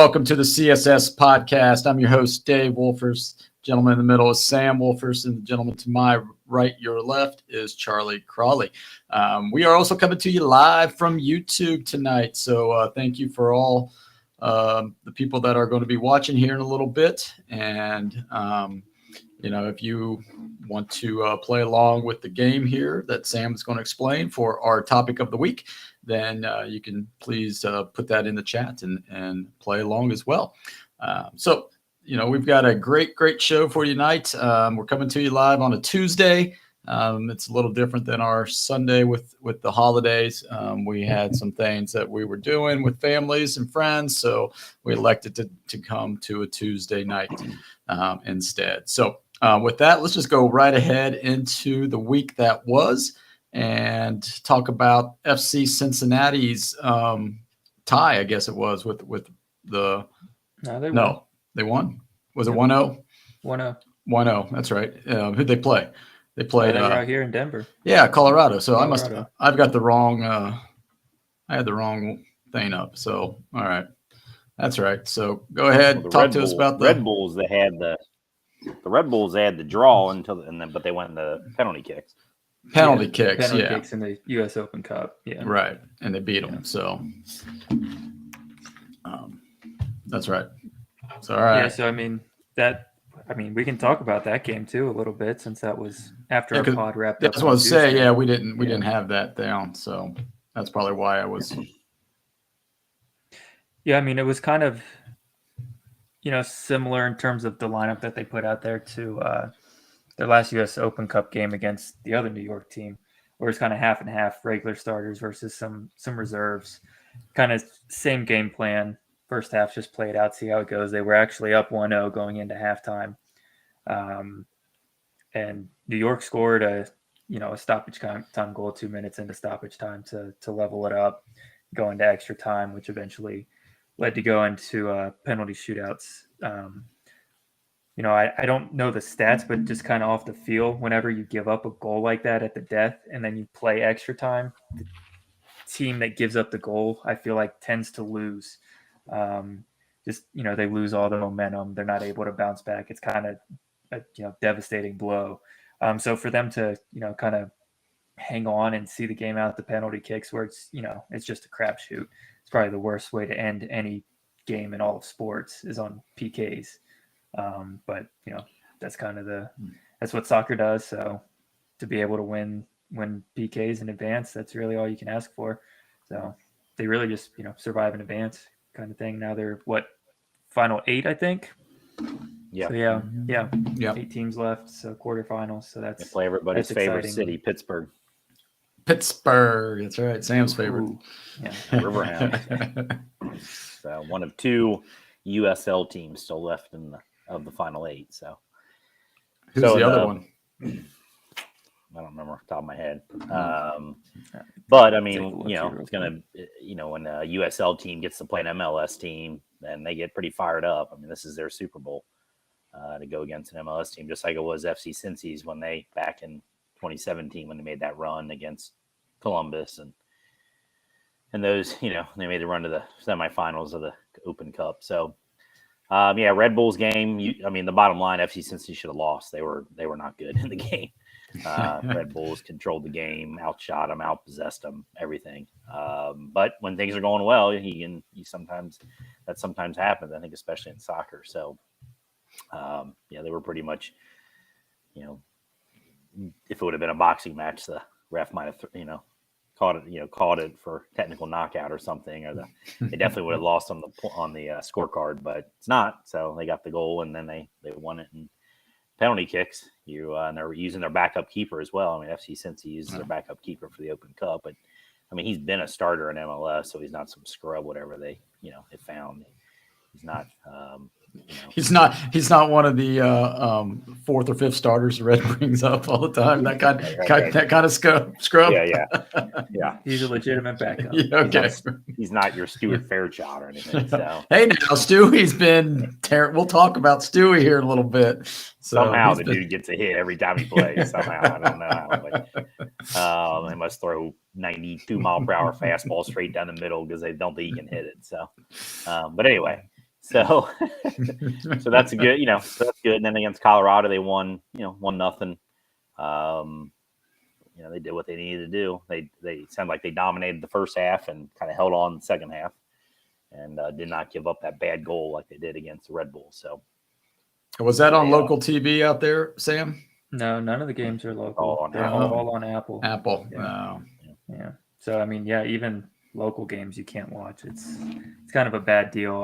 welcome to the CSS podcast. I'm your host, Dave Wolfers. Gentleman in the middle is Sam Wolfers, and the gentleman to my right, your left, is Charlie Crawley. We are also coming to you live from YouTube tonight. So thank you for all the people that are going to be watching here in a little bit. And, if you want to play along with the game here that Sam is going to explain for our topic of the week, then you can please put that in the chat and play along as well. So we've got a great show for you tonight. We're coming to you live on a Tuesday. It's a little different than our Sunday with the holidays. We had some things that we were doing with families and friends, so we elected to come to a Tuesday night instead. So with that, let's just go right ahead into the week that was and talk about FC Cincinnati's tie, I guess it was, with the No, they won. Was it 1-0? 1-0. 1-0. That's right. Who'd they play? They played they were out here in Denver. Yeah, Colorado. So Colorado. I've got the wrong I had the wrong thing up. So all right. That's right. So go ahead, talk to us about the Red Bulls. They had the Red Bulls. They had the draw but they went the penalty kicks. Penalty kicks in the U.S. Open Cup. Yeah. Right. And they beat them. So that's right. So, all right. Yeah. So, we can talk about that game too a little bit since that was after our pod wrapped up. That's what I was saying. Yeah, we didn't have that down. So that's probably why I was. Yeah. It was kind of, similar in terms of the lineup that they put out there to their last U.S. Open Cup game against the other New York team, where it's kind of half and half regular starters versus some reserves. Kind of same game plan. First half, just play it out, see how it goes. They were actually up 1-0 going into halftime. And New York scored a stoppage time goal 2 minutes into stoppage time to level it up, go into extra time, which eventually led to go into penalty shootouts. I don't know the stats, but just kind of off the feel, whenever you give up a goal like that at the death and then you play extra time, the team that gives up the goal, I feel like tends to lose. They lose all the momentum. They're not able to bounce back. It's kind of a devastating blow. So for them to kind of hang on and see the game out the penalty kicks, where it's it's just a crapshoot. It's probably the worst way to end any game in all of sports is on PKs. But that's kind of that's what soccer does. So to be able to win PKs in advance, that's really all you can ask for. So they really just survive in advance kind of thing. Now they're final 8, I think. Yeah. So yeah. 8 teams left, so quarterfinals. So they play everybody's favorite exciting. city, Pittsburgh. That's right. Sam's favorite. Ooh, yeah. Riverhound. So one of 2 USL teams still left of the final 8. So who's the other one? I don't remember off the top of my head. But it's gonna when a USL team gets to play an MLS team, then they get pretty fired up. This is their Super Bowl to go against an MLS team, just like it was FC Cincy's when they back in 2017 when they made that run against Columbus and those they made the run to the semifinals of the Open Cup. So Red Bulls game. The bottom line, FC Cincy should have lost. They were not good in the game. Red Bulls controlled the game, outshot them, outpossessed them, everything. But when things are going well, that sometimes happens. I think especially in soccer. So they were pretty much, if it would have been a boxing match, the ref might have called it for technical knockout or something, or they definitely would have lost on the scorecard, but it's not. So they got the goal and then they won it in penalty kicks. And they're using their backup keeper as well. FC Cincy uses their backup keeper for the Open Cup, but he's been a starter in MLS, so he's not some scrub, whatever they found. He's not. He's not one of the 4th or 5th starters the Red brings up all the time. That kind of scrub. Yeah. He's a legitimate backup. Yeah, okay. He's not your Stuart Fairchild or anything. So hey, now Stewie's been We'll talk about Stewie here in a little bit. So somehow the dude gets a hit every time he plays. Somehow I don't know how, but they must throw 92 mile per hour fastball straight down the middle because they don't think he can hit it. So, but anyway. So, so that's a good, so that's good. And then against Colorado, they won, 1-0. They did what they needed to do. They sound like they dominated the first half and kind of held on the second half, and did not give up that bad goal like they did against the Red Bulls. So, was that on local TV out there, Sam? No, none of the games are local. They're all on Apple. Apple. Yeah. So I mean, even local games you can't watch. It's kind of a bad deal.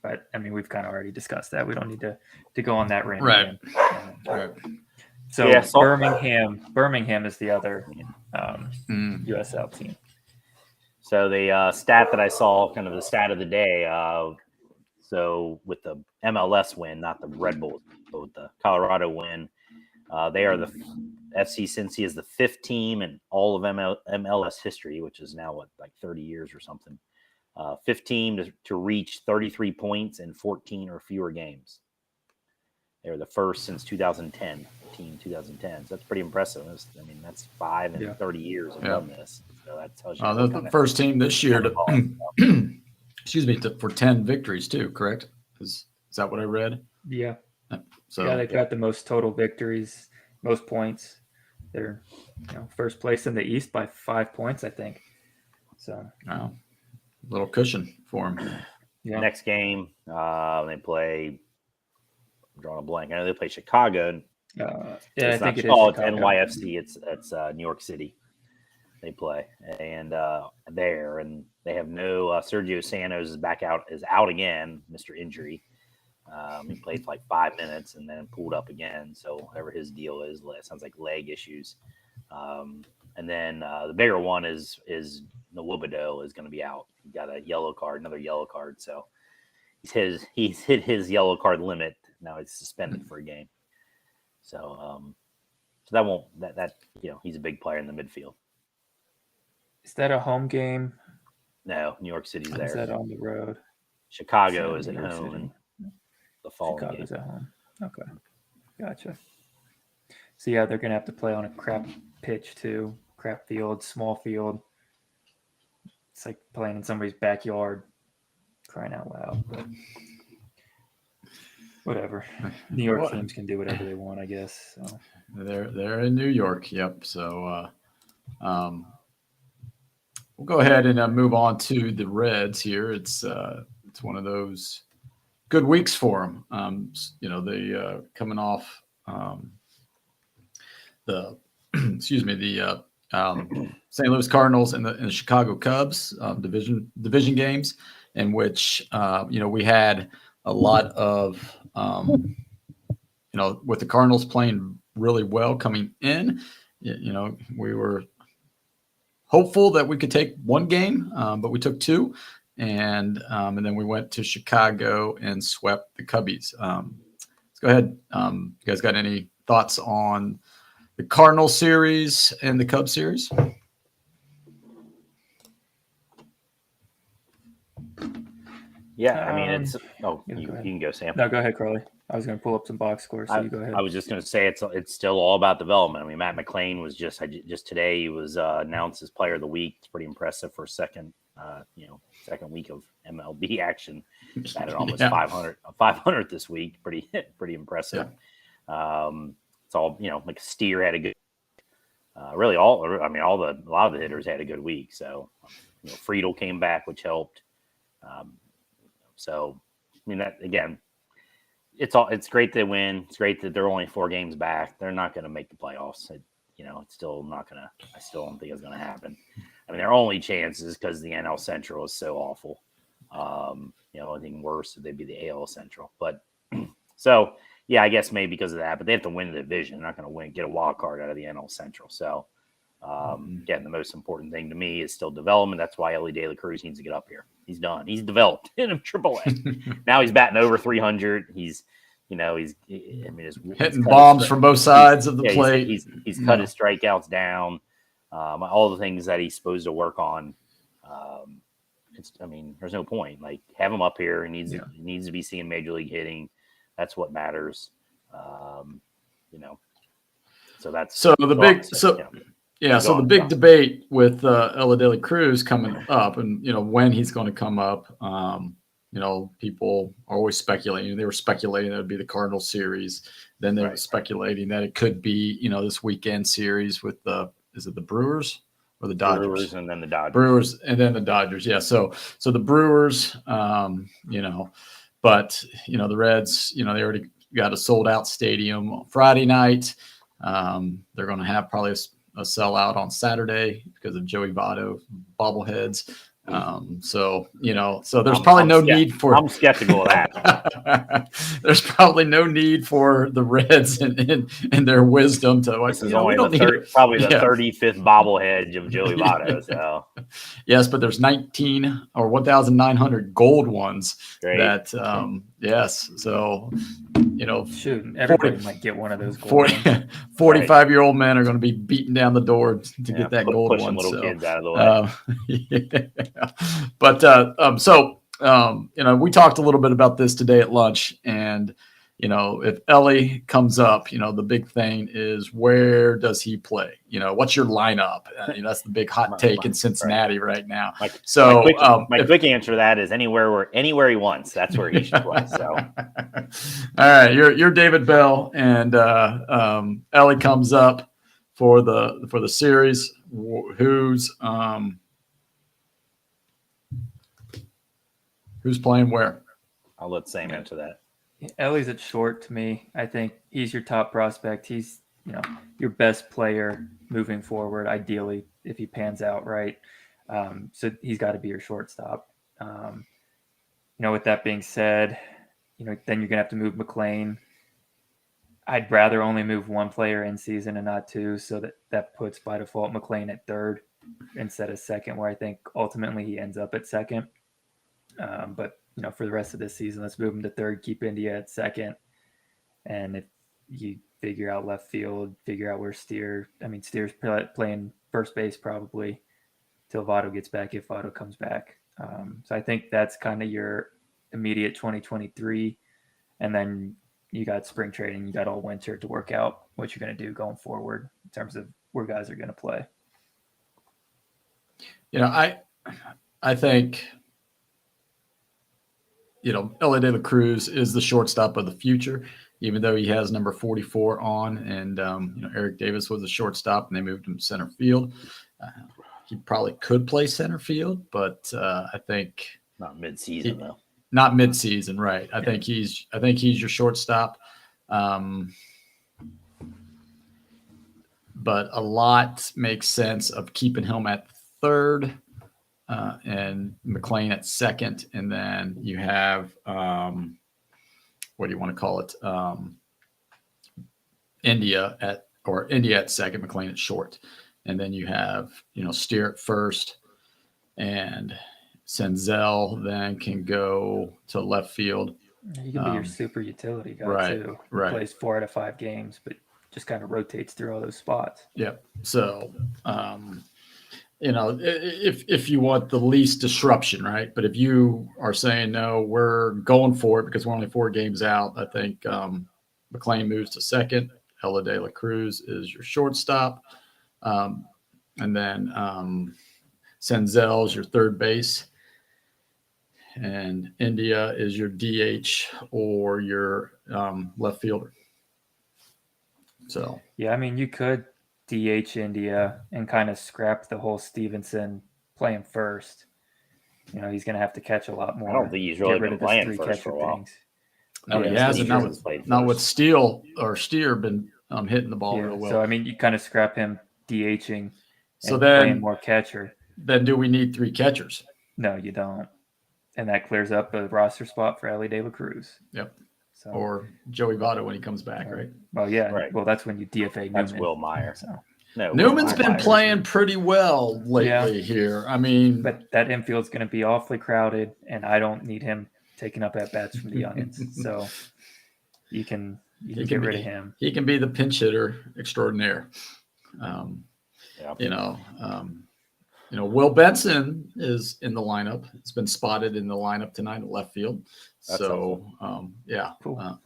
But I mean, we've kind of already discussed that. We don't need to go on that rant. Right. Right. So Birmingham is the other USL team. So the stat that I saw, kind of the stat of the day. So with the MLS win, not the Red Bulls, but with the Colorado win, they are the FC Cincy is the 5th team in all of MLS history, which is now like 30 years or something. 5th team to reach 33 points in 14 or fewer games. They were the first since 2010. So that's pretty impressive. I mean, that's 5 and 30 years of done this. So that tells you. That's the first team this year to for 10 victories too. Correct? Is that what I read? Yeah. So they've got the most total victories, most points. They're first place in the East by 5 points, I think. So little cushion for them. Yeah. Next game, they play. I'm drawing a blank. I know they play Chicago. I think it is. It's NYFC. It's New York City. They play and they have no Sergio Santos is out again, Mr. Injury. He played for like 5 minutes and then pulled up again. So whatever his deal is, sounds like leg issues. And then the bigger one is Nwobodo is going to be out. He got another yellow card. So he's hit his yellow card limit. Now he's suspended for a game. So that won't he's a big player in the midfield. Is that a home game? No, New York City's there. Is that on the road? Chicago is at home. And the following Chicago's game. At home. Okay, gotcha. So they're gonna have to play on a crap pitch too. Crap field, small field. It's like playing in somebody's backyard. Crying out loud, but whatever. New York teams can do whatever they want, I guess. So. They're in New York. Yep. So we'll go ahead and move on to the Reds here. It's one of those good weeks for them. They coming off the St. Louis Cardinals and the Chicago Cubs division games, in which we had a lot of with the Cardinals playing really well coming in. We were hopeful that we could take one game, but we took two, and then we went to Chicago and swept the Cubbies. Let's go ahead. You guys got any thoughts on the Cardinal series and the Cubs series? Yeah, I mean, it's. Oh, you can go, Sam. No, go ahead, Carly. I was going to pull up some box scores, so you go ahead. I was just going to say it's still all about development. I mean, Matt McClain was just today he was announced as Player of the Week. It's pretty impressive for second week of MLB action. Batted almost 500 this week. Pretty impressive. Yeah. It's all like Steer had a good. A lot of the hitters had a good week. So, Friedel came back, which helped. So, I mean, that again, it's great they win. It's great that they're only 4 games back. They're not going to make the playoffs. It's still not going to. I still don't think it's going to happen. I mean, their only chance is because the NL Central is so awful. I think worse they'd be the AL Central. But so yeah, I guess maybe because of that. But they have to win the division. They're not going to get a wild card out of the NL Central. So. Again, the most important thing to me is still development. That's why Ellie De La Cruz needs to get up here. He's done. He's developed in AAA. Now he's batting over 300. He's hitting bombs from both sides of the plate. He's cut his strikeouts down. All the things that he's supposed to work on. There's no point. Like, have him up here. He needs to be seeing major league hitting. That's what matters. So that's the big debate with Ella De La Cruz coming up, and when he's going to come up. people are always speculating. They were speculating that it would be the Cardinals series. Then they were speculating that it could be, this weekend series with is it the Brewers or the Dodgers? Brewers and then the Dodgers. Brewers and then the Dodgers. Yeah. So the Brewers, but the Reds, they already got a sold out stadium on Friday night. They're going to have probably a sellout on Saturday because of Joey Votto bobbleheads. So there's probably no need for. I'm skeptical of that. There's probably no need for the Reds in their wisdom to. This is only probably the 35th bobblehead of Joey Votto. So yes, but there's 19 or 1,900 gold ones. Great. That yes. So shoot, everybody might get one of those gold 45-year-old men are going to be beating down the door to get that gold one. Little kids out of the way. But we talked a little bit about this today at lunch, and if Ellie comes up, the big thing is, where does he play? What's your lineup? That's the big hot take in Cincinnati right now. My quick answer to that is anywhere he wants. That's where he should play. So, all right, you're David Bell, and Ellie comes up for the series. Who's playing where? I'll let Sam answer that. Ellie's at short to me. I think he's your top prospect. He's, your best player moving forward, ideally, if he pans out right. So he's got to be your shortstop. With that being said, then you're going to have to move McLean. I'd rather only move one player in season and not two, so that puts by default McLean at third instead of second, where I think ultimately he ends up at second. But for the rest of this season, let's move him to third, keep India at second. And if you figure out left field, figure out where Steer's playing first base probably till Votto gets back, if Votto comes back. So I think that's kind of your immediate 2023. And then you got spring training, you got all winter to work out what you're going to do going forward in terms of where guys are going to play. I think Ellie De La Cruz is the shortstop of the future, even though he has number 44 on, and Eric Davis was a shortstop and they moved him to center field. He probably could play center field, but I think not mid-season though. Not mid-season, right? I think he's your shortstop. But a lot makes sense of keeping him at third. And McLean at second, and then you have what do you want to call it? India at second, McLean at short, and then you have Steer at first, and Senzel then can go to left field. He can be your super utility guy too. He plays 4 out of 5 games, but just kind of rotates through all those spots. Yep. So. If you want the least disruption, right? But if you are saying, no, we're going for it because we're only 4 games out, I think McLean moves to second. Ellie De La Cruz is your shortstop. And then Senzel is your third base. And India is your DH or your left fielder. So, yeah, you could DH India and kind of scrap the whole Stevenson playing first. He's going to have to catch a lot more. I don't think he's really been playing first for a while. No, he hasn't. Not with Steer been hitting the ball real well. So, you kind of scrap him DHing and playing more catcher. Then do we need 3 catchers? No, you don't. And that clears up a roster spot for Ellie De La Cruz. Yep. So, or Joey Votto when he comes back, right? Well, yeah. Right. Well, that's when you DFA Newman. That's Will Meyer. So. No, Newman's been playing pretty well lately here. But that infield's going to be awfully crowded, and I don't need him taking up at bats from the youngins. So you can get rid of him. He can be the pinch hitter extraordinaire. Will Benson is in the lineup. It's been spotted in the lineup tonight at left field. That's so, cool.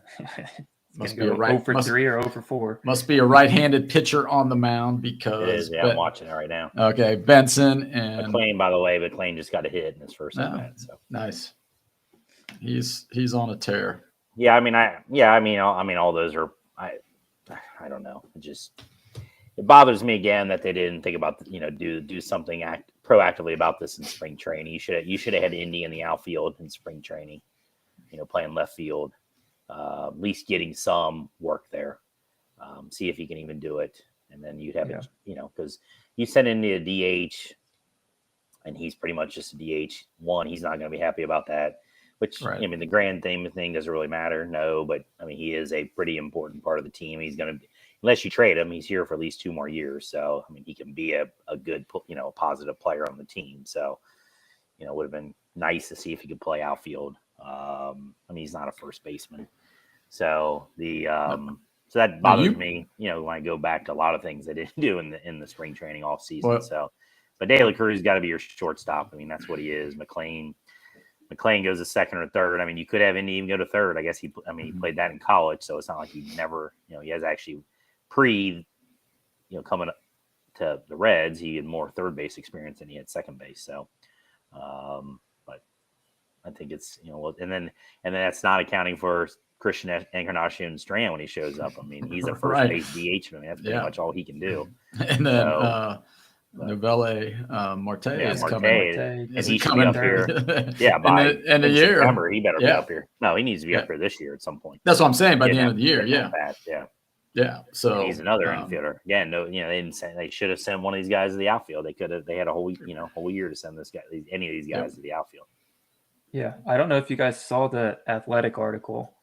Must be a right 0 for 3 or 0 for 4. Must be a right-handed pitcher on the mound because it is. Yeah, I'm watching it right now. Okay, Benson and McLean. By the way, McLean just got a hit in his first at bat. So nice. he's on a tear. Yeah, I mean, all those are. I don't know. It bothers me again that they didn't think about do something proactively about this in spring training. You should have had Indy in the outfield in spring training. Playing left field, at least getting some work there. See if he can even do it, and then you'd have it. Because you send Indy a DH, and he's pretty much just a DH. One, he's not going to be happy about that. Which, right. I mean, the grand thing doesn't really matter. No, but I mean, he is a pretty important part of the team. He's going to be, unless you trade him, he's here for at least 2 more years. So, I mean, he can be a good, positive player on the team. So, it would have been nice to see if he could play outfield. I mean, he's not a first baseman. So so that bothers me, when I go back to a lot of things they didn't do in the spring training off season. But De La Cruz got to be your shortstop. I mean, that's what he is. McLean goes to second or third. I mean, you could have Indy even go to third. I guess he played that in college, so it's not like he never, he has actually coming up to the Reds, he had more third base experience than he had second base. So, but I think it's, and then that's not accounting for Christian Encarnacion Strand when he shows up. I mean, he's a first base DH. I mean, that's pretty much all he can do. And then, Novelle Marte is coming. And he should be up here. Yeah, by end of the year. September, he better be up here. No, he needs to be up here this year at some point. That's what I'm saying. By the end of the year, yeah. So and he's another infielder. Again, they didn't say they should have sent one of these guys to the outfield. They could have. They had a whole year to send any of these guys to the outfield. Yeah, I don't know if you guys saw the Athletic article.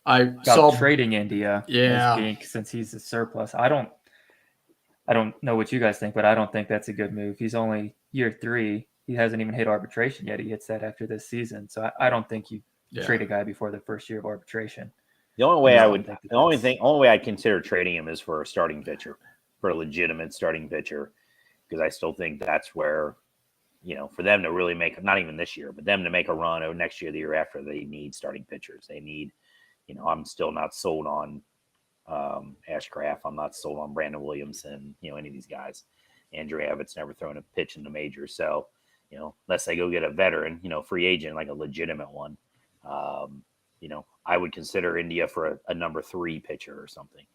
I saw trading India. Yeah, since he's a surplus. I don't know what you guys think, but I don't think that's a good move. He's only year 3. He hasn't even hit arbitration yet. He hits that after this season. So I don't think you trade a guy before the first year of arbitration. The only way I'd consider trading him is for a starting pitcher, for a legitimate starting pitcher, because I still think that's where, for them to really make, not even this year, but them to make a run over next year, the year after, they need starting pitchers. They need, I'm still not sold on Ashcraft. I'm not sold on Brandon Williamson, any of these guys. Andrew Abbott's never thrown a pitch in the majors. So, unless they go get a veteran, free agent, like a legitimate one, I would consider India for a number 3 pitcher or something.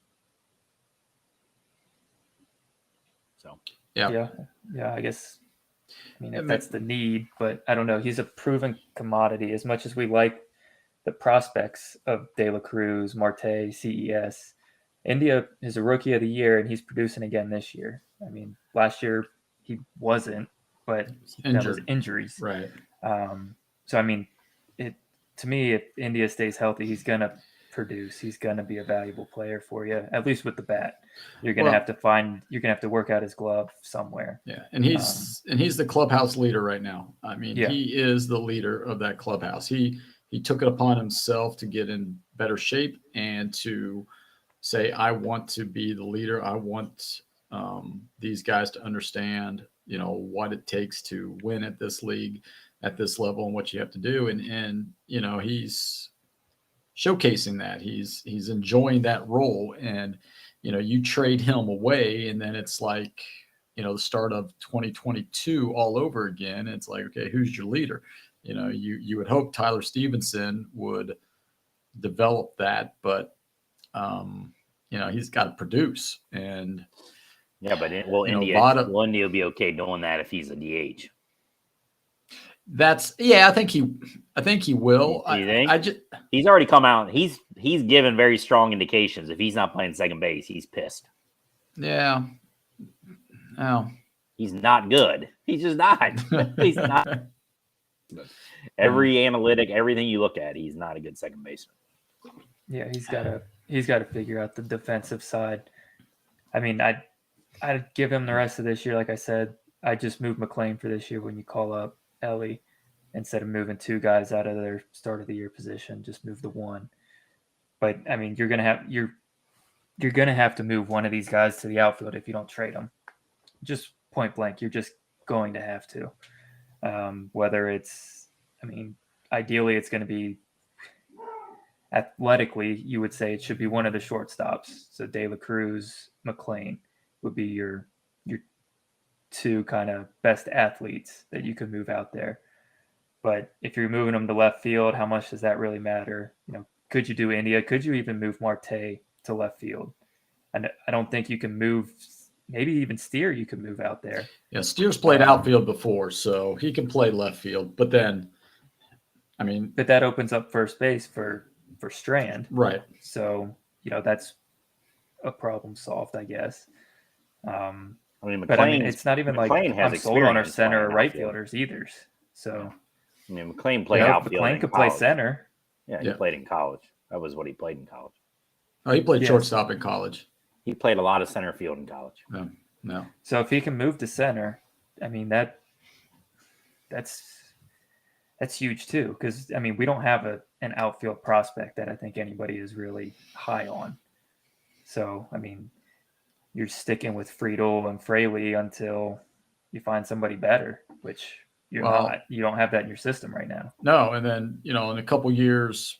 So, yeah, I guess, if that's the need, but I don't know. He's a proven commodity. As much as we like the prospects of De La Cruz, Marte, CES, India is a rookie of the year, and he's producing again this year. I mean, last year he wasn't, but that was injuries. Right. So, I mean, to me, if India stays healthy, he's going to produce. He's going to be a valuable player for you, at least with the bat. You're going to have to work out his glove somewhere. Yeah. And he's the clubhouse leader right now. I mean, he is the leader of that clubhouse. He took it upon himself to get in better shape and to say, I want to be the leader. I want these guys to understand, what it takes to win at this league, at this level, and what you have to do. And he's showcasing that. He's enjoying that role. And, you trade him away, and then it's like, the start of 2022 all over again. It's like, okay, who's your leader? You would hope Tyler Stevenson would develop that, but he's got to produce. And but will India be okay doing that if he's a DH? I think he will. You think? He's already come out. He's given very strong indications. If he's not playing second base, he's pissed. Yeah. Oh. He's not good. He's just not. He's not. Every analytic, everything you look at, he's not a good second baseman. Yeah, he's got to figure out the defensive side. I mean, I'd give him the rest of this year. Like I said, I just moved McLean for this year when you call up Ellie. Instead of moving 2 guys out of their start of the year position, just move the 1. But I mean, you're gonna have to move one of these guys to the outfield if you don't trade them. Just point blank, you're just going to have to. Whether it's, ideally it's going to be athletically, you would say it should be one of the shortstops. So De La Cruz, McLean would be your 2 kind of best athletes that you could move out there. But if you're moving him to left field, how much does that really matter? Could you do India? Could you even move Marte to left field? And I don't think you can move. Maybe even Steer you could move out there. Yeah, Steer's played outfield before, so he can play left field. But then, but that opens up first base for Strand, right? So that's a problem solved, I guess. McLean. It's not even McLean like I'm sold on our center or right fielders either. So, McLean played outfield. McLean could play center. Yeah, he played in college. That was what he played in college. Oh, he played shortstop in college. He played a lot of center field in college. No. So if he can move to center, that's huge too. Because we don't have an outfield prospect that I think anybody is really high on. So you're sticking with Friedel and Fraley until you find somebody better, which you're not. You don't have that in your system right now. No, and then in a couple years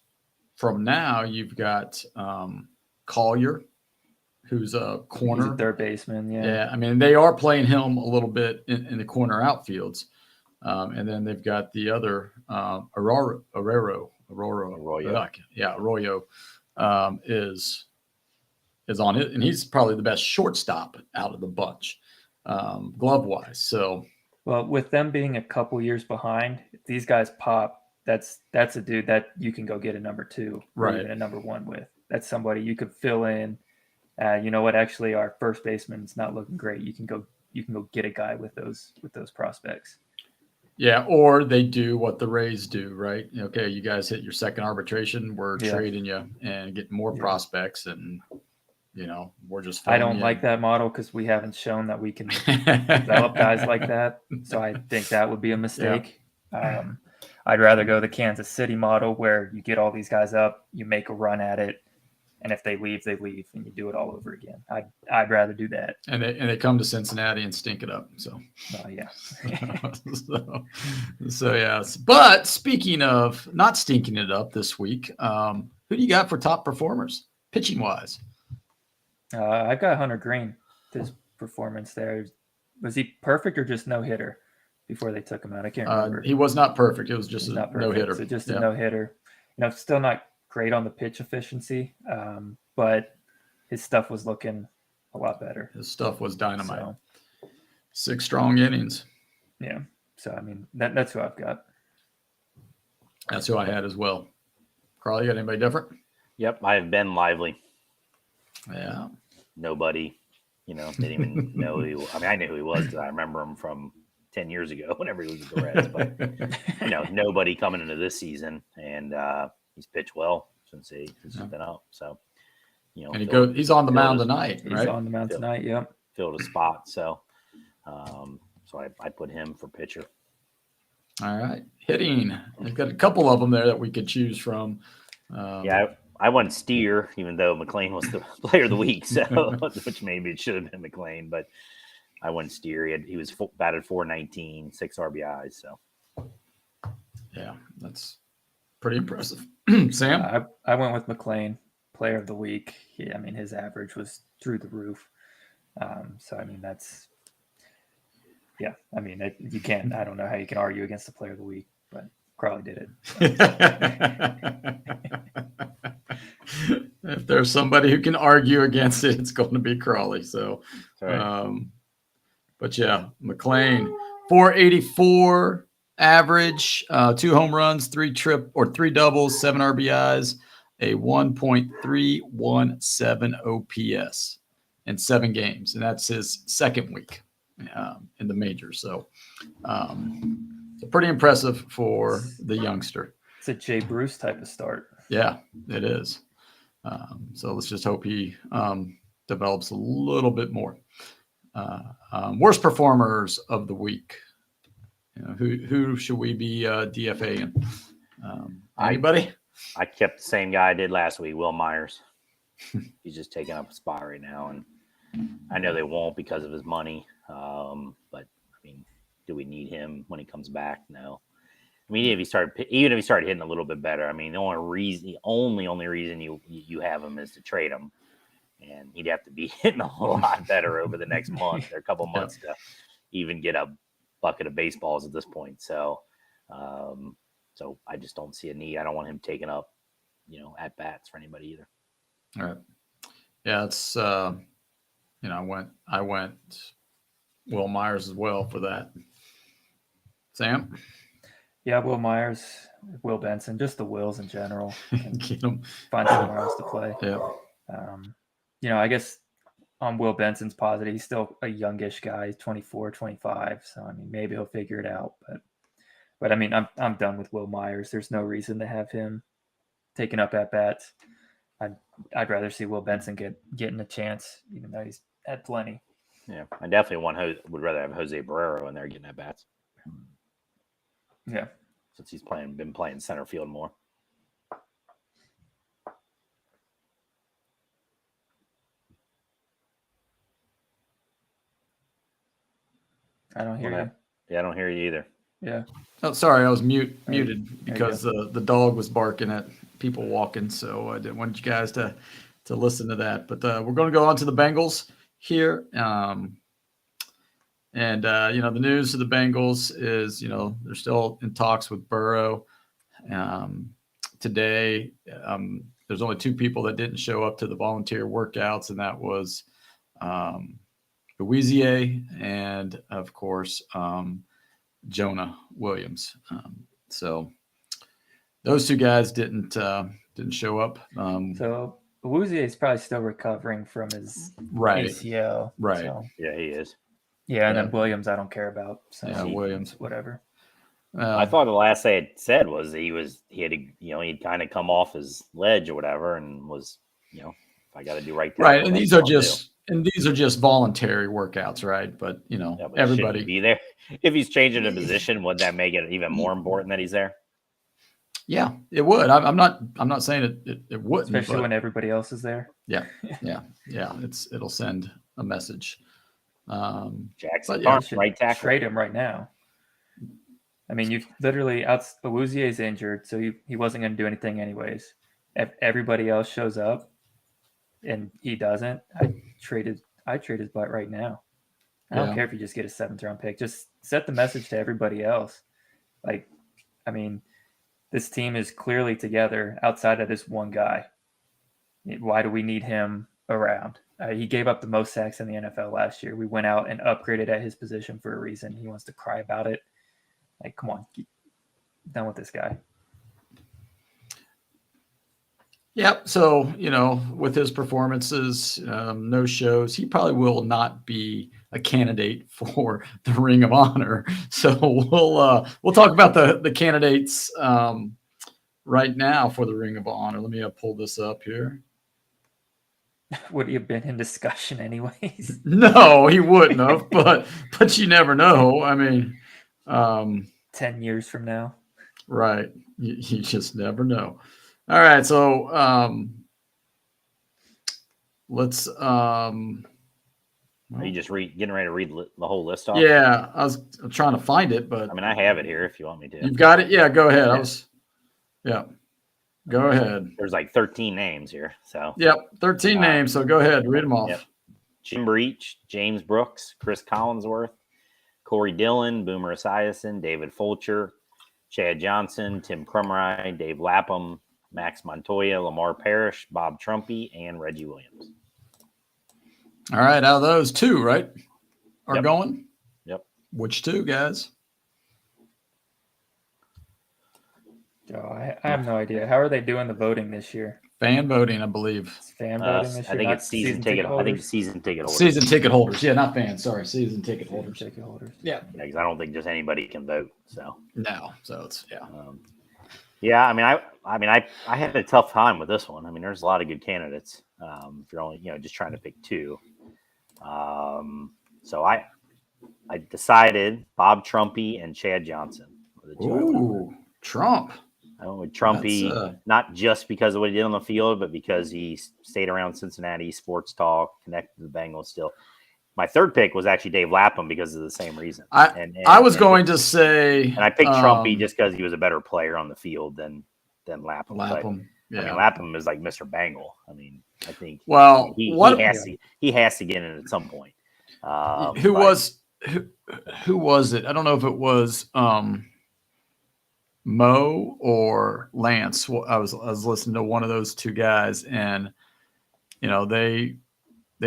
from now, you've got Collier, who's a corner. He's a third baseman, yeah. They are playing him a little bit in the corner outfields, and then they've got the other Arroyo. Yeah, Arroyo is on it, and he's probably the best shortstop out of the bunch, glove wise. So, well, with them being a couple years behind, if these guys pop, that's a dude that you can go get a number 2, or even a number 1 with. That's somebody you could fill in. You know what? Actually, our first baseman's not looking great. You can go get a guy with those prospects. Yeah, or they do what the Rays do, right? Okay, you guys hit your second arbitration. We're trading you and getting more prospects, and we're just. I don't like that model because we haven't shown that we can develop guys like that. So I think that would be a mistake. Yeah. I'd rather go the Kansas City model where you get all these guys up, you make a run at it, and if they leave, and you do it all over again. I'd rather do that. And they come to Cincinnati and stink it up. So, yeah. so yes. But speaking of not stinking it up this week, who do you got for top performers pitching wise? I've got Hunter Green. His performance there, was he perfect or just no hitter before they took him out? I can't remember. He was not perfect. It was just a no hitter. So just a no hitter. Still not great on the pitch efficiency, but his stuff was looking a lot better. His stuff was dynamite. So, 6 strong innings. Yeah. So that's who I've got. That's who I had as well. Carl, you got anybody different? Yep, I have Ben Lively. Yeah. Nobody, didn't even know who. I knew who he was because I remember him from 10 years ago whenever he was with the Reds. But nobody coming into this season, and he's pitched well since he's been up. So, and he's on the mound tonight. He's on the mound tonight. Yep. Filled a spot. So, so I put him for pitcher. All right, hitting. We've got a couple of them there that we could choose from. I went Steer, even though McLean was the player of the week, so which maybe it should have been McLean, but I went Steer. He was batted .419, 6 RBIs. So, yeah, that's pretty impressive. Sam, I went with McLean, player of the week. His average was through the roof. So that's you can't. I don't know how you can argue against the player of the week, but Crowley did it. If there's somebody who can argue against it, it's going to be Crawley. So, right. But yeah, McLean, 484 average, 2 home runs, 3 doubles, 7 RBIs, a 1.317 OPS in 7 games, and that's his second week in the majors. So, pretty impressive for the youngster. It's a Jay Bruce type of start. Yeah, it is. So let's just hope he develops a little bit more. Worst performers of the week. Who should we be DFAing? Anybody? I kept the same guy I did last week, Will Myers. He's just taking up a spot right now, and I know they won't because of his money. But do we need him when he comes back? No. Even if he started hitting a little bit better, the only reason you have him is to trade him, and he'd have to be hitting a whole lot better over the next month or a couple months to even get a bucket of baseballs at this point. So, So I just don't see a need. I don't want him taking up, at bats for anybody either. All right. Yeah, it's I went Will Myers as well for that. Sam? Yeah, Will Myers, Will Benson, just the Wills in general. Get him. Find somewhere else to play. Yeah. I guess on Will Benson's positive, he's still a youngish guy, 24, 25. So I mean, maybe he'll figure it out. But I mean, I'm done with Will Myers. There's no reason to have him taking up at bats. I'd rather see Will Benson getting a chance, even though he's had plenty. Yeah, I definitely would rather have Jose Barrero in there getting at bats. Yeah, since he's been playing center field more. I don't hear you. Yeah, I don't hear you either. Yeah. Oh, sorry, I was muted because the dog was barking at people walking, so I didn't want you guys to listen to that. But we're going to go on to the Bengals here, and the news of the Bengals is they're still in talks with Burrow. Today, there's only two people that didn't show up to the volunteer workouts, and that was Louisier and of course Jonah Williams. So those two guys didn't show up. So Louisier is probably still recovering from his ACL. Right. So. Yeah, he is. Yeah, and then Williams, I don't care about. So Williams, whatever. I thought the last they had said was he had he'd kind of come off his ledge or whatever, and was if I got to do right. And these are just voluntary workouts, right? But everybody be there. If he's changing a position, would that make it even more important that he's there? Yeah, it would. I'm not saying it wouldn't, especially when everybody else is there. Yeah. It'll send a message. Jackson Parks, right tackle. Trade him right now. I mean, you've literally Awuzie is injured, so he wasn't going to do anything anyways. If everybody else shows up and he doesn't, I trade his butt right now. I don't care if you just get a 7th round pick. Just set the message to everybody else. Like, I mean, this team is clearly together outside of this one guy. Why do we need him around? He gave up the most sacks in the NFL last year. We went out and upgraded at his position for a reason. He wants to cry about it. Like, come on, get done with this guy. Yep. So, with his performances, no shows, he probably will not be a candidate for the Ring of Honor. So we'll talk about the candidates right now for the Ring of Honor. Let me pull this up here. Would he have been in discussion anyways? No, he wouldn't have, but you never know. I mean, 10 years from now. Right. You just never know. All right. So let's Are you just getting ready to read the whole list off? Yeah, I'm trying to find it, but I mean, I have it here if you want me to. You've got it? Yeah, go ahead. Go ahead. There's like 13 names here. So 13 names. So go ahead, read them off. Yep. Jim Breach, James Brooks, Chris Collinsworth, Corey Dillon, Boomer Esiason, David Fulcher, Chad Johnson, Tim Krumrie, Dave Lapham, Max Montoya, Lamar Parrish, Bob Trumpy, and Reggie Williams. All right, out of those, 2, right, are going? Yep. Which 2, guys? Oh, I have no idea. How are they doing the voting this year? Fan voting, I believe. It's fan voting this year. I think it's season ticket holders. I think season ticket holders. Season ticket holders. Yeah, not fans. Sorry, season ticket holders. Yeah. Because I don't think just anybody can vote. So no. So it's I mean, I had a tough time with this one. I mean, there's a lot of good candidates. If you're only just trying to pick 2. So I decided Bob Trumpy and Chad Johnson. Ooh, Trump. I went with Trumpy, not just because of what he did on the field, but because he stayed around Cincinnati, sports talk, connected to the Bengals still. My 3rd pick was actually Dave Lapham because of the same reason. I was going to say... And I picked Trumpy just because he was a better player on the field than Lapham. Lapham, I mean, Lapham is like Mr. Bengal. I mean, I think he has to get in at some point. Who was it? I don't know if it was... Mo or Lance. Well, I was listening to one of those two guys, and they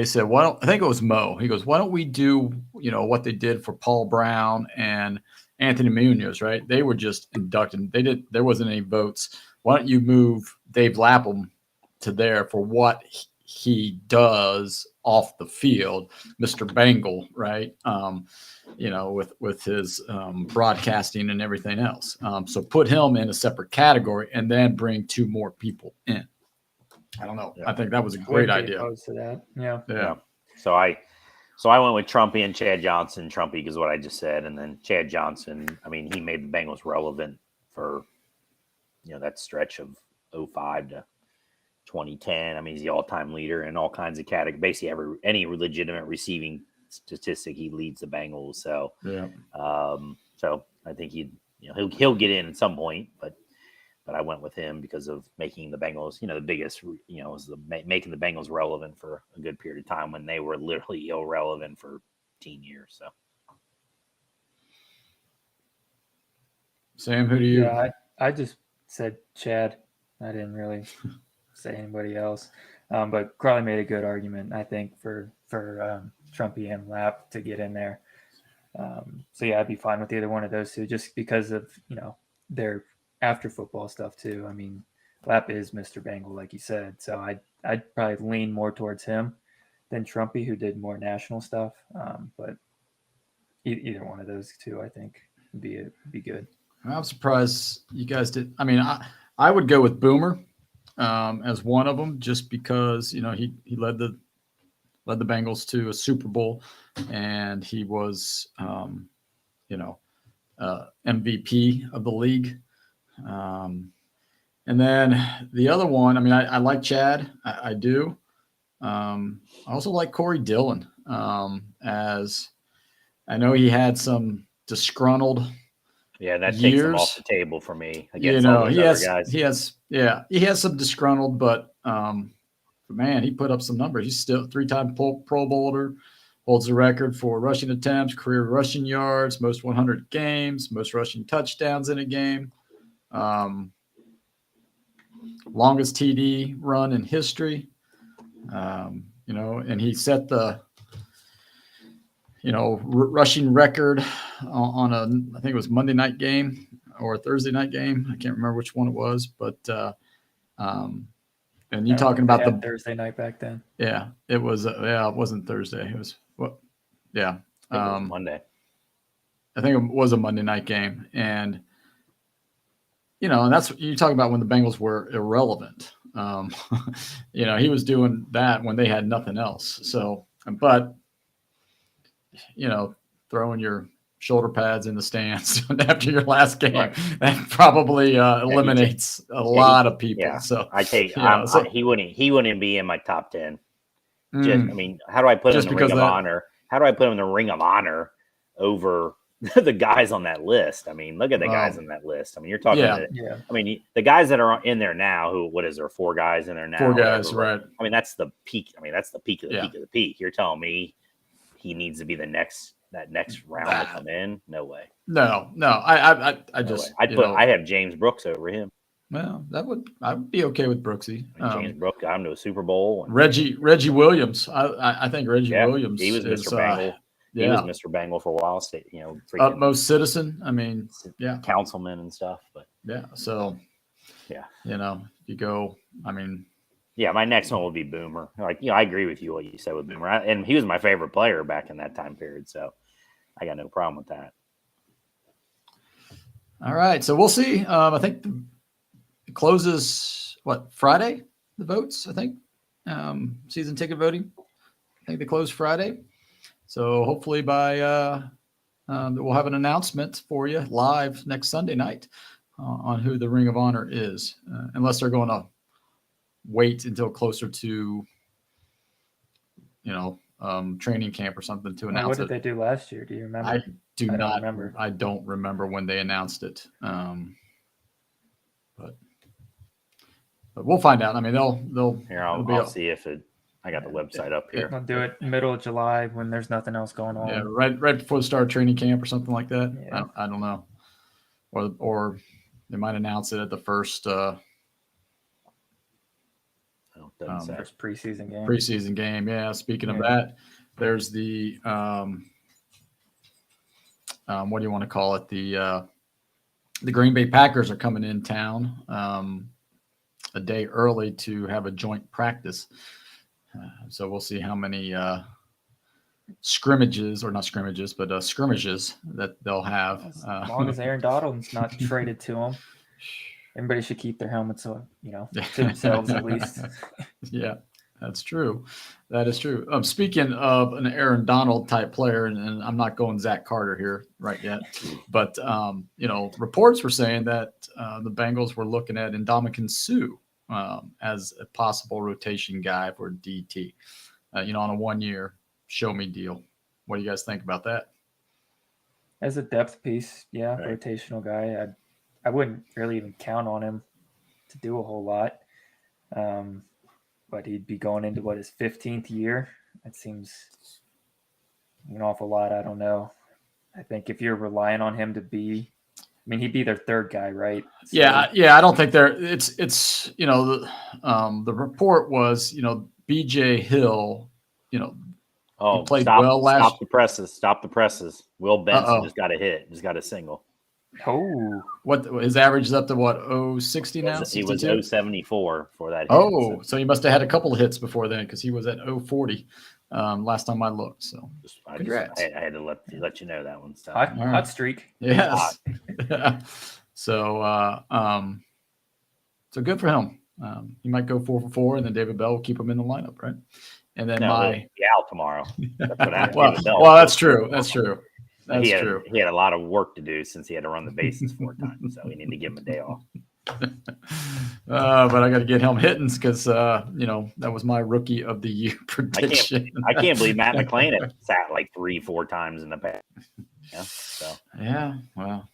said, I think it was Mo. He goes, why don't we do what they did for Paul Brown and Anthony Munoz, right? They were just inducted. There wasn't any votes. Why don't you move Dave Lapham to there for what he does off the field, Mr. Bengal, right? With his broadcasting and everything else. So put him in a separate category and then bring two more people in. I don't know. Yeah. I think that was a great idea. Opposed to that. Yeah. So I went with Trumpy and Chad Johnson. Trumpy because what I just said, and then Chad Johnson. I mean, he made the Bengals relevant for that stretch of 2005 to 2010. I mean, he's the all-time leader in all kinds of categories. Basically, any legitimate receiving statistic, he leads the Bengals. So, so I think he'll get in at some point, but I went with him because of making the Bengals, the biggest, making the Bengals relevant for a good period of time when they were literally irrelevant for 15 years. So, Sam, who do you? Yeah, I just said Chad. I didn't really say anybody else, but Crawley made a good argument, I think, for Trumpy and Lap to get in there. So yeah, I'd be fine with either one of those two, just because of their after football stuff too. I mean, Lap is Mr. Bengal, like you said, so I'd probably lean more towards him than Trumpy, who did more national stuff. But either one of those two, I think, would be good. I'm surprised you guys did. I mean, I would go with Boomer as one of them, just because he led the Bengals to a Super Bowl, and he was MVP of the league. And then the other one, I mean, I like Chad. I do. I also like Corey Dillon, as I know he had some disgruntled. Yeah, that years. Takes him off the table for me against all those other guys. He has some disgruntled, but man, he put up some numbers. He's still 3-time Pro Bowler, holds the record for rushing attempts, career rushing yards, most 100 games, most rushing touchdowns in a game. Longest TD run in history, and he set the, rushing record on I think it was Monday night game or a Thursday night game. I can't remember which one it was, but, and you talking about the Thursday night back then. Yeah, it was, it wasn't Thursday. It was yeah. It was Monday. I think it was a Monday night game. And, and that's what you're talking about when the Bengals were irrelevant. He was doing that when they had nothing else. So, but, throwing your shoulder pads in the stands after your last game, right, that probably eliminates a lot of people. Yeah. So he wouldn't be in my top 10. Just, I mean, how do I put him in the Ring of Honor? How do I put him in the Ring of Honor over the guys on that list? I mean, look at the guys on that list. I mean, you're talking. I mean, the guys that are in there now. What is there? 4 guys in there now. 4 guys, right? I mean, that's the peak. I mean, that's the peak of the peak of the peak. You're telling me he needs to be that next round to come in? No way. No. I just I have James Brooks over him. Well, I would be okay with Brooksy. James Brooks got him to a Super Bowl. And Reggie Williams. I think Reggie Williams. He was Mr. Bengal. He was Mr. Bengal for a while. Utmost citizen. I mean, councilman and stuff. But so you go. I mean, my next one would be Boomer. I agree with you what you said with Boomer, and he was my favorite player back in that time period. So I got no problem with that. All right, so we'll see. I think it closes Friday. The votes, I think, season ticket voting. I think they close Friday. So hopefully by we'll have an announcement for you live next Sunday night on who the Ring of Honor is, unless they're going to wait until closer to, training camp or something to announce it. What did they do last year? Do you remember? I don't remember. I don't remember when they announced it. But we'll find out. I mean, they'll. Here, I'll see if I got the website up here. I'll do it middle of July when there's nothing else going on. Yeah, right before the start of training camp or something like that. Yeah. I don't know. Or They might announce it at the first first preseason game. Preseason game, yeah. Speaking of that, there's the what do you want to call it? The Green Bay Packers are coming in town a day early to have a joint practice. So we'll see how many scrimmages that they'll have. As long as Aaron Donald's not traded to them, everybody should keep their helmets on, to themselves at least. Yeah, that's true. That is true. Speaking of an Aaron Donald type player, and I'm not going Zach Carter here right yet, but reports were saying that the Bengals were looking at Ndamukong Suh as a possible rotation guy for DT, on a 1-year show me deal. What do you guys think about that? As a depth piece, yeah, right. Rotational guy. I wouldn't really even count on him to do a whole lot. But he'd be going into his 15th year. That seems an awful lot. I don't know. I think if you're relying on him to be, he'd be their third guy, right? So, yeah. I don't think it's the report was, BJ Hill, he played well last. Stop the presses. Will Benson just got a hit, just got a single. Oh, what his average is up to 060 now? He was 074 for that hit. Oh, so he must have had a couple of hits before then, because he was at 040 last time I looked. So congrats. I had to let you know that one. So. Hot streak. Yes. So so good for him. He might go 4 for 4, and then David Bell will keep him in the lineup, right? And then he'll be out tomorrow. That's well, that's true. That's true. That's true. He had a lot of work to do since he had to run the bases 4 times, so we need to give him a day off. But I got to get him hittings because that was my rookie of the year prediction. I can't believe Matt McClain had sat like 3-4 times in the past. Yeah. So well,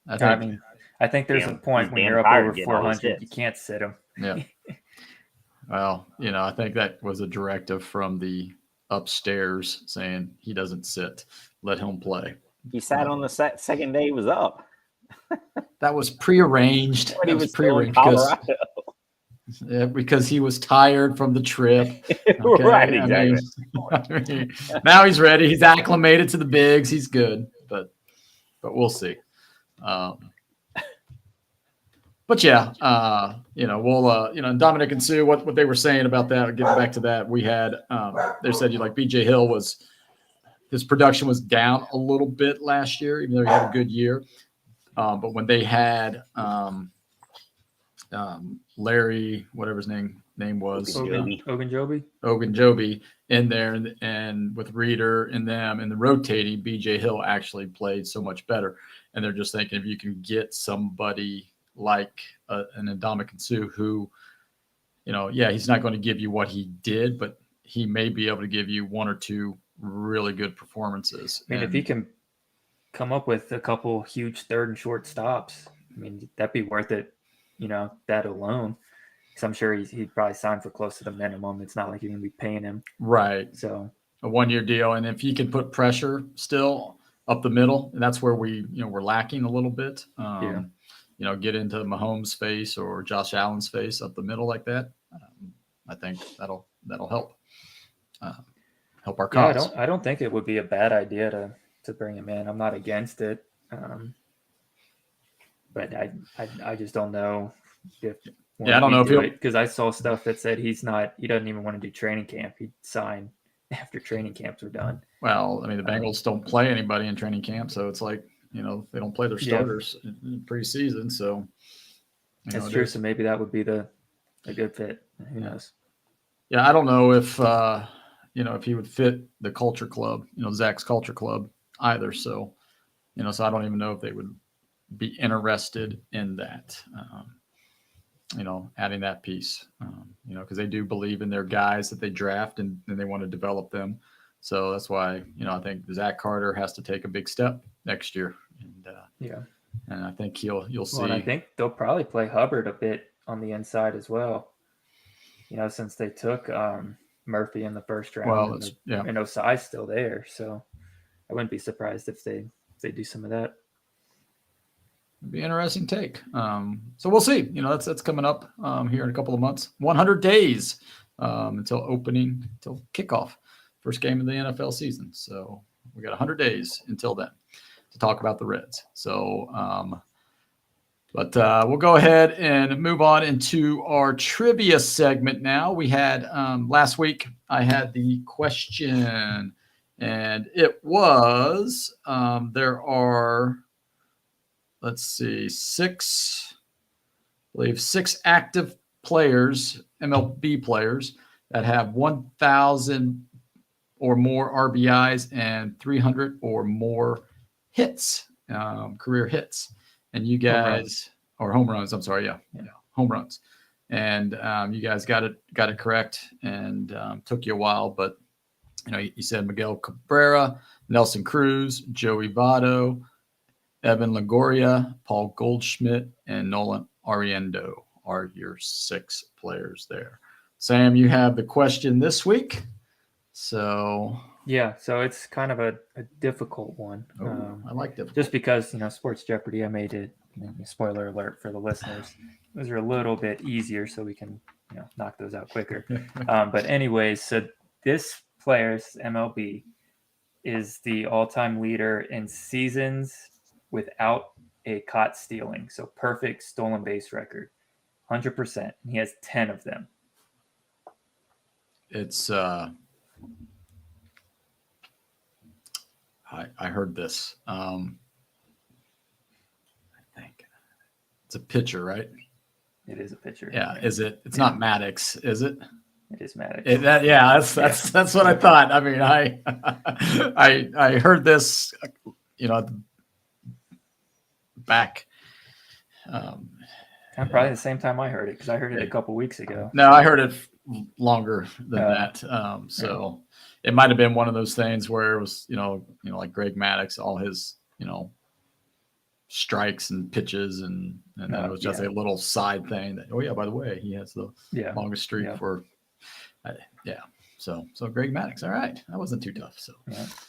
I think there's a point when you're up over 400, you can't sit him. Yeah. Well, I think that was a directive from the upstairs saying he doesn't sit. Let him play. He sat on the second day he was up. That was prearranged. He was prearranged because he was tired from the trip. Okay? Right, exactly. Now he's ready. He's acclimated to the bigs. He's good, but we'll see. But yeah, we'll Ndamukong Suh, what they were saying about that. Getting back to that, we had they said BJ Hill his production was down a little bit last year, even though he had a good year. But when they had Larry, whatever his name was, Ogunjobi in there, and with Reeder in them and the rotating, BJ Hill actually played so much better. And they're just thinking if you can get somebody like an Ndamukong Suh who, he's not going to give you what he did, but he may be able to give you 1 or 2 really good performances. If he can come up with a couple huge third and short stops, that'd be worth it, that alone. Because I'm sure he'd probably sign for close to the minimum. It's not like you're going to be paying him. Right. So a 1-year deal. And if he can put pressure still up the middle, and that's where we're lacking a little bit. Get into Mahomes' face or Josh Allen's face up the middle like that. I think that'll help. Help our cause. Yeah, I don't think it would be a bad idea to bring him in. I'm not against it, but I just don't know if. I don't know if he'll, because I saw stuff that said he doesn't even want to do training camp. He'd sign after training camps are done. Well, the Bengals don't play anybody in training camp, so it's like they don't play their starters in preseason. So that's true. So maybe that would be a good fit. Who knows? Yeah, I don't know if. If he would fit the culture club, Zach's culture club either. So, so I don't even know if they would be interested in that, adding that piece, because they do believe in their guys that they draft and they want to develop them. So that's why, I think Zach Carter has to take a big step next year. And I think you'll see. And I think they'll probably play Hubbard a bit on the inside as well, since they took, Murphy in the first round. And Osai's still there, so I wouldn't be surprised if they do some of that. It'd be an interesting take. So we'll see. That's coming up here in a couple of months. 100 days until kickoff, first game of the NFL season. So we got 100 days until then to talk about the Reds. So, but we'll go ahead and move on into our trivia segment now. We had last week, I had the question, and it was there are, let's see, six active players, MLB players, that have 1,000 or more RBIs and 300 or more hits, career hits. And you guys, or home runs, I'm sorry, yeah, home runs. And you guys got it correct, and took you a while, but you said Miguel Cabrera, Nelson Cruz, Joey Votto, Evan Longoria, Paul Goldschmidt, and Nolan Ariendo are your 6 players there. Sam, you have the question this week. So it's kind of a difficult one. I like difficult. Just because, Sports Jeopardy, I made it, spoiler alert for the listeners, those are a little bit easier so we can, knock those out quicker. But anyways, so this player's MLB is the all-time leader in seasons without a caught stealing. So perfect stolen base record, 100%. He has 10 of them. It's I heard this. I think it's a pitcher, right? It is a pitcher. Yeah. Is it? It's not Maddox, is it? It is Maddox. That's what I thought. I mean, I heard this, back. Probably the same time I heard it, because I heard it a couple weeks ago. No, I heard it longer than that. So it might have been one of those things where it was, like Greg Maddox, all his, strikes and pitches, and then it was just a little side thing that, oh yeah, by the way, he has the longest streak for, So Greg Maddox. All right, that wasn't too tough. So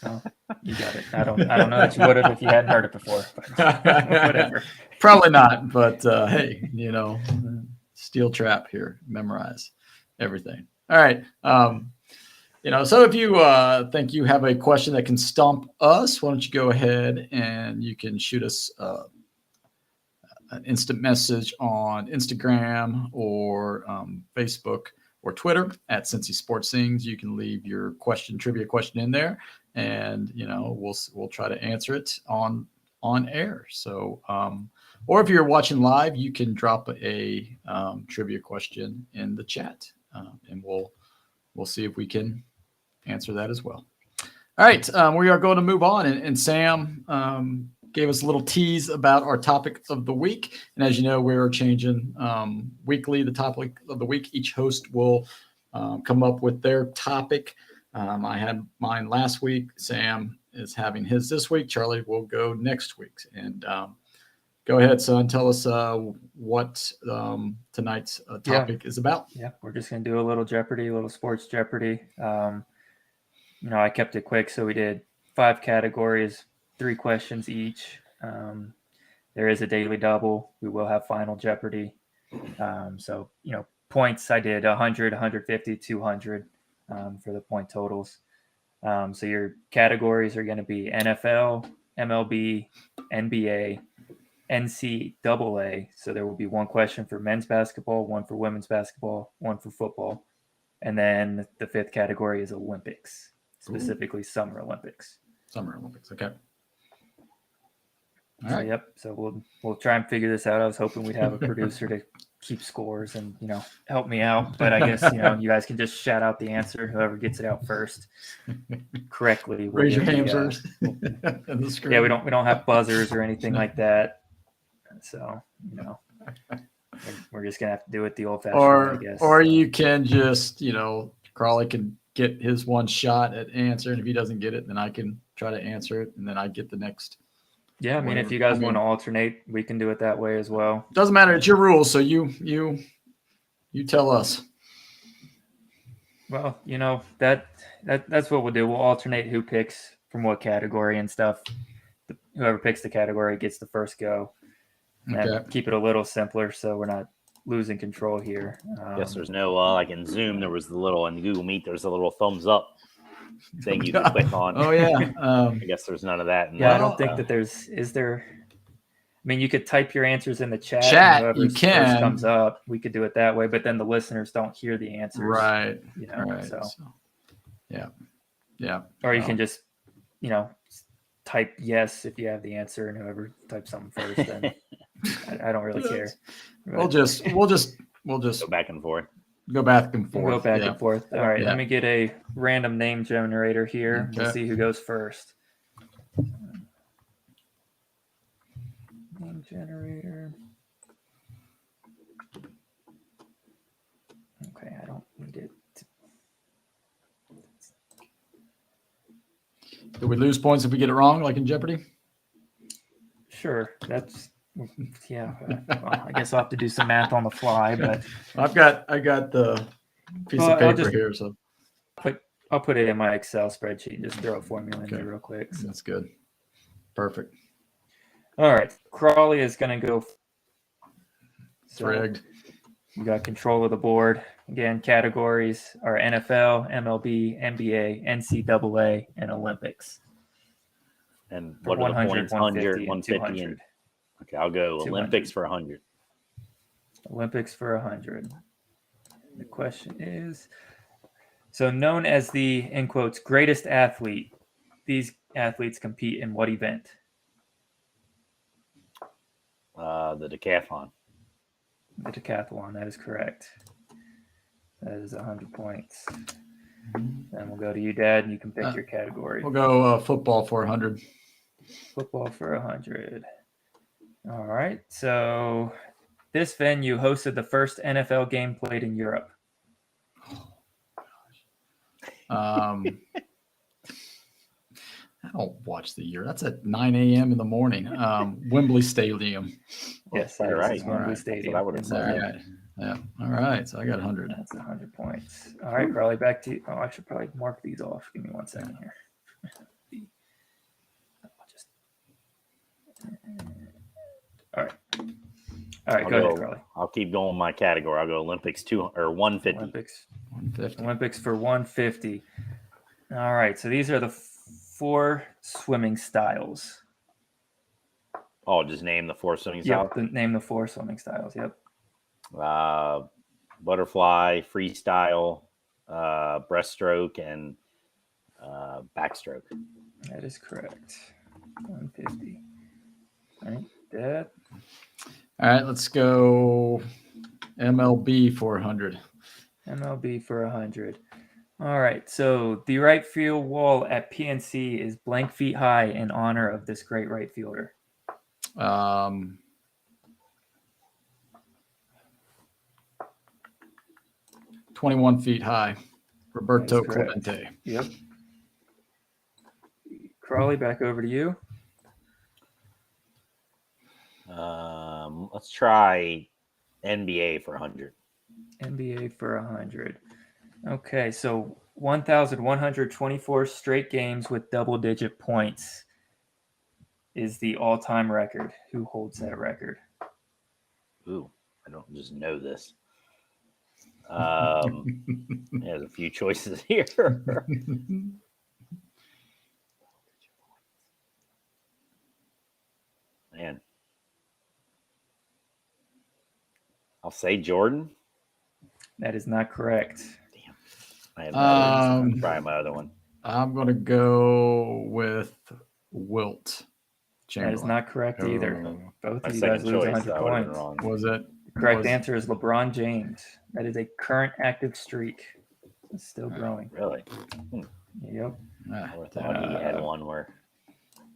well, you got it. I don't know that you would have if you hadn't heard it before. But whatever. Probably not. But hey, steel trap here. Memorize everything. All right. So if you think you have a question that can stump us, why don't you go ahead and you can shoot us an instant message on Instagram or Facebook or Twitter at Cincy Sports Things. You can leave your trivia question in there, and we'll try to answer it on air. So, or if you're watching live, you can drop a trivia question in the chat, and we'll see if we can answer that as well. All right, we are going to move on, and Sam gave us a little tease about our topic of the week. And as you know, we're changing weekly the topic of the week. Each host will come up with their topic. I had mine last week. Sam is having his this week. Charlie will go next week. And go ahead, son. Tell us what tonight's topic is about. Yeah, we're just going to do a little Jeopardy, a little sports Jeopardy. I kept it quick, so we did 5 categories, 3 questions each. There is a daily double. We will have final Jeopardy. So, points I did 100, 150, 200 for the point totals. So your categories are going to be NFL, MLB, NBA, NCAA. So there will be 1 question for men's basketball, 1 for women's basketball, 1 for football. And then the 5th category is Olympics, specifically Summer Olympics. Summer Olympics. Okay. All right. Yep. So we'll try and figure this out. I was hoping we'd have a producer to keep scores and help me out, but I guess you guys can just shout out the answer. Whoever gets it out first correctly. Raise your hand first. Yeah, we don't have buzzers or anything like that. So we're just gonna have to do it the old-fashioned way, I guess. Or you can just Crawley can get his one shot at answer, and if he doesn't get it, then I can try to answer it, and then I get the next. Yeah, I mean, if you guys want to alternate, we can do it that way as well. Doesn't matter. It's your rules, so you tell us. Well, that's what we'll do. We'll alternate who picks from what category and stuff. Whoever picks the category gets the first go. And keep it a little simpler so we're not losing control here. Guess there's no like in Zoom there was the little in Google Meet there's a little thumbs up thing you can click on. Oh yeah. I guess there's none of that. I don't think that there's. Is there? I mean, you could type your answers in the chat. And you can. First comes up. We could do it that way, but then the listeners don't hear the answers. Right. Right. So. Yeah. Or you can just, type yes if you have the answer, and whoever types something first, then I don't really care. We'll just go back and forth. Go back and forth. We'll go back and forth. All right. Let me get a random name generator here. Okay. We'll see who goes first. Name generator. Okay, I don't need it. Do we lose points if we get it wrong, like in Jeopardy? Sure. That's well, I guess I'll have to do some math on the fly, but I got the piece of paper here, so I'll put it in my Excel spreadsheet and just throw a formula in there real quick. So. That's good. Perfect. All right. Crawley is going to go. Rigged. You got control of the board. Again, categories are NFL, MLB, NBA, NCAA, and Olympics. And what are the points? 100, 150, and okay, I'll go 200. Olympics for 100. Olympics for 100. The question is, so known as the, in quotes, greatest athlete, these athletes compete in what event? The decathlon. The decathlon, that is correct. That is 100 points. Then we'll go to you, Dad, and you can pick your category. We'll go football for 100. Football for 100. All right. So this venue hosted the first NFL game played in Europe. I don't watch the year. That's at 9 a.m. in the morning. Wembley Stadium. Yes, all right. Wembley Stadium. I would have said. Yeah. All right. So I got 100. That's 100 points. All right, Crawley, back to you. Oh, I should probably mark these off. Give me 1 second here. All right. All right, go ahead, Crawley. I'll keep going with my category. I'll go Olympics 150. Olympics for 150. All right. So these are the 4 swimming styles. Oh, just name the 4 swimming styles? Yep, name the 4 swimming styles. Yep. Butterfly, freestyle, breaststroke, and backstroke. That is correct. 150. All right, Dad. All right, let's go MLB for 100. MLB for 100. All right, so the right field wall at PNC is blank feet high in honor of this great right fielder. 21 feet high. Roberto Clemente. Yep. Crawley, back over to you. Let's try NBA for 100. NBA for 100. Okay, so 1,124 straight games with double-digit points is the all-time record. Who holds that record? Ooh, I don't just know this. There's a few choices here. Man. I'll say Jordan. That is not correct. Damn. I have I'll try my other one. I'm going to go with Wilt Chamberlain. That is not correct either. Both of you guys lose 100 points. Was it? The correct answer is LeBron James. That is a current active streak. It's still growing. Really? Yep. I thought he had one where.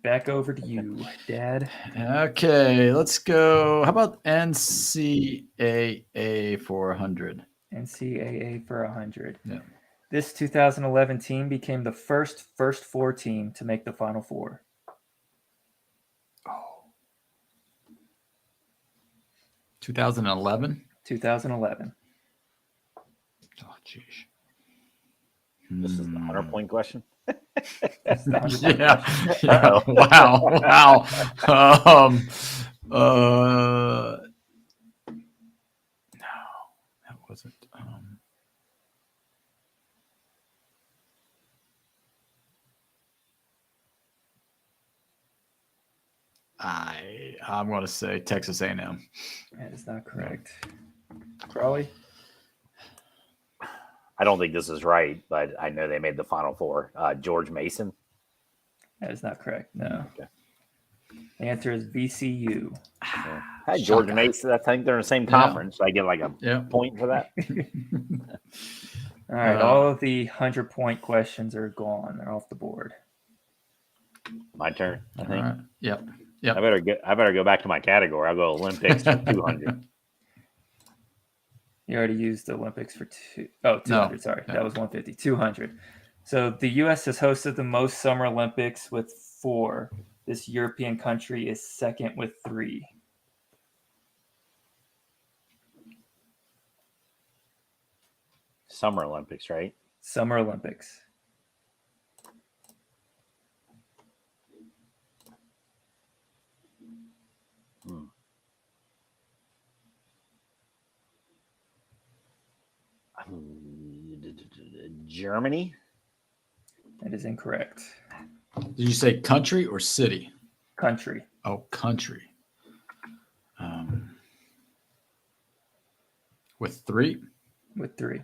Back over to you, Dad. Okay, let's go. How about NCAA for 100? NCAA for 100. Yeah. This 2011 team became the first 4 team to make the Final Four. 2011? 2011. Oh, jeez. This is the 100-point question? Yeah. Wow. No, that wasn't. I'm going to say Texas A&M. That is not correct. Crawley? I don't think this is right, but I know they made the Final Four. George Mason. That is not correct. No. Okay. The answer is VCU. Hey, George Mason. I think they're in the same conference. So I get like a point for that. All right. All of the 100-point questions are gone. They're off the board. My turn, I think. Right. Yep. I better go back to my category. I'll go Olympics for 200. You already used the Olympics for 200. No, sorry. No. That was 150. 200. So the U.S. has hosted the most Summer Olympics with 4. This European country is second with 3. Summer Olympics, right? Summer Olympics. Germany? That is incorrect. Did you say country or city? Country. Oh, country. With 3? With 3.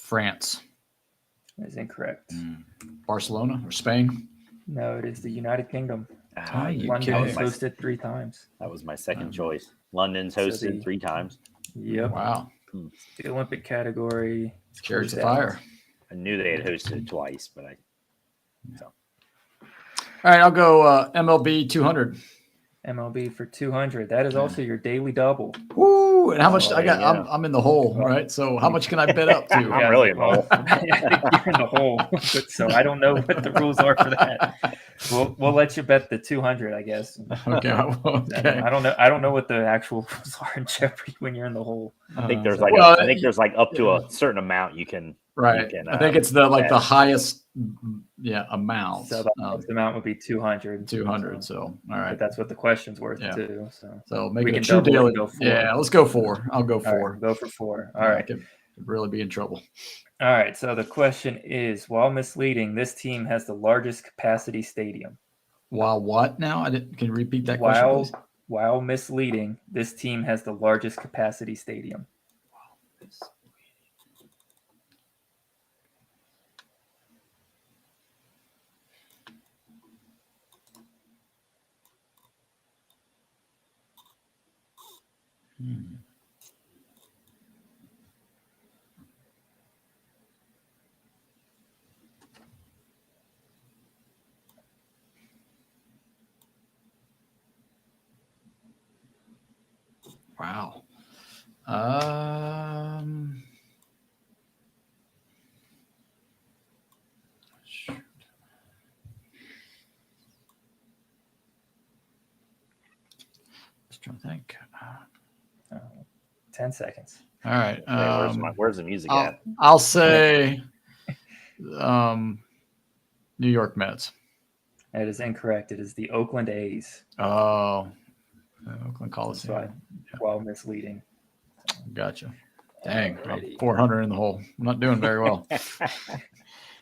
France. That is incorrect. Barcelona or Spain? No, it is the United Kingdom. London was hosted 3 times. That was my second choice. London's hosted 3 times. Yep. Wow. The Olympic category. Chariots of Fire. I knew they had hosted it twice, but All right, I'll go MLB 200. MLB for 200. That is also your daily double. Woo! And how much I got? Yeah. I'm in the hole, right? So how much can I bet up to? I'm really in the hole. I think you're in the hole. So I don't know what the rules are for that. We'll let you bet the 200, I guess. Okay. I don't know what the actual rules are in Jeopardy when you're in the hole. I think there's like up to a certain amount you can. Right. I think it's the highest amount. So the highest amount would be 200. 200. So all right. But that's what the question's worth too. So make it a true daily. Yeah, let's go 4. I'll go 4. All right, go for 4. All right. I could really be in trouble. All right. So the question is, while misleading, this team has the largest capacity stadium. While what now? Can you repeat that question, please? While misleading, this team has the largest capacity stadium. Wow. Just trying to think. 10 seconds. All right. Where's the music at? I'll say New York Mets. That is incorrect. It is the Oakland A's. Oh, Oakland Coliseum. While misleading. Gotcha. Dang, I'm 400 in the hole. I'm not doing very well.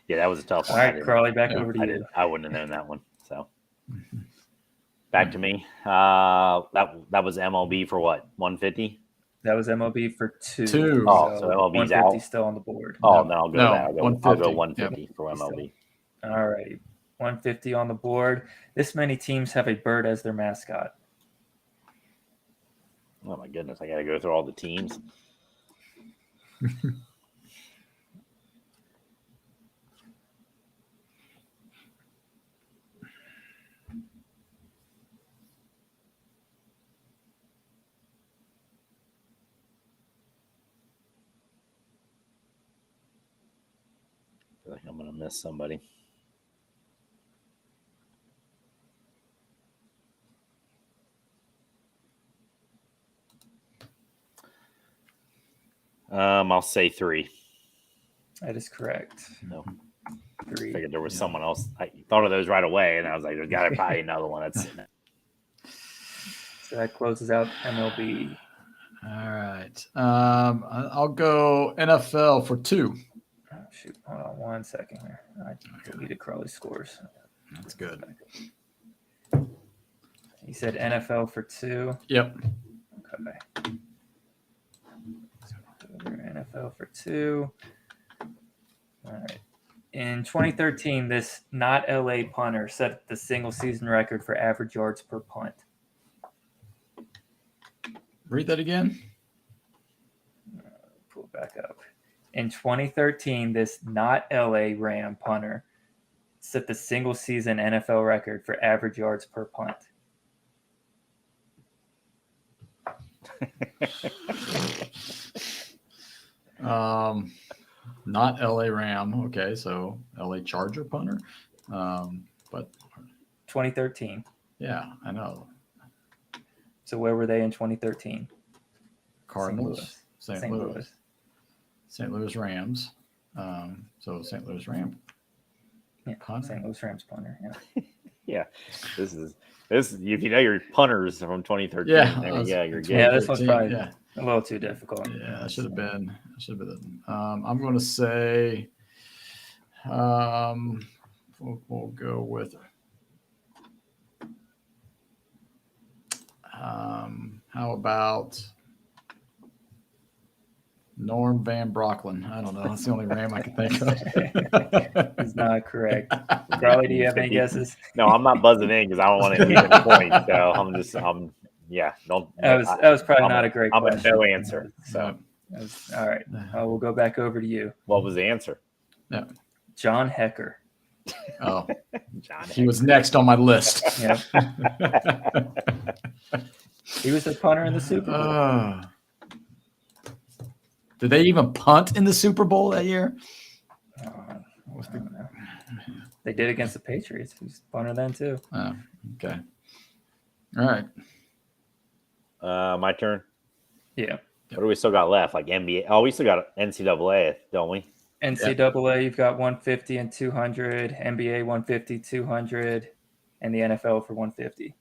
Yeah, that was a tough one. All right, Crawley, back over to you. I wouldn't have known that one. So back to me. That was MLB for what? 150. That was MLB for 2. Oh, so MLB's 150 out. Still on the board. Oh, then I'll go that. I'll go 150 Yep. for MLB. All right, 150 on the board. This many teams have a bird as their mascot. Oh my goodness, I got to go through all the teams. I feel like I'm going to miss somebody. I'll say 3. That is correct. No. 3. I figured there was someone else. I thought of those right away, and I was like, there's got to be another one. So that closes out MLB. All right. I'll go NFL for 2. Oh, shoot. Hold on 1 second here. I deleted Crawley's scores. That's good. He said NFL for 2. Yep. Okay. So NFL for 2. All right. In 2013, this not LA punter set the single season record for average yards per punt. Read that again. Pull it back up. In 2013, this not LA Ram punter set the single season NFL record for average yards per punt. Not LA Ram. Okay, so LA Charger punter. But 2013. yeah, I know. So where were they in 2013? Cardinals, St. St. Louis. Louis. St. Louis Rams. So St. Louis Ram. Yeah, Punter. St. Louis Rams punter. Yeah. Yeah, this is if you know your punters from 2013. Yeah, you're good. Yeah, this one's probably Yeah. a little too difficult. Yeah, that should have been. I'm going to say. We'll go with. How about Norm Van Brocklin? I don't know. That's the only Ram I can think of. It's not correct. Crowley, do you have any guesses? No, I'm not buzzing in because I don't want to get any points. So don't. That was probably not a great I'm question. a no answer. So All right. We'll go back over to you. what was the answer? Yeah. John Hecker. Oh, John. he was next on my list. Yep. He was the punter in the Super Bowl. Did they even punt in the Super Bowl that year? I don't know. They did against the Patriots. He was punter then too. Oh, okay. All right. My turn. Yeah. What do we still got left? Like NBA? Oh, we still got NCAA, don't we? NCAA, you've got 150 and 200. NBA 150, 200, and the NFL for 150.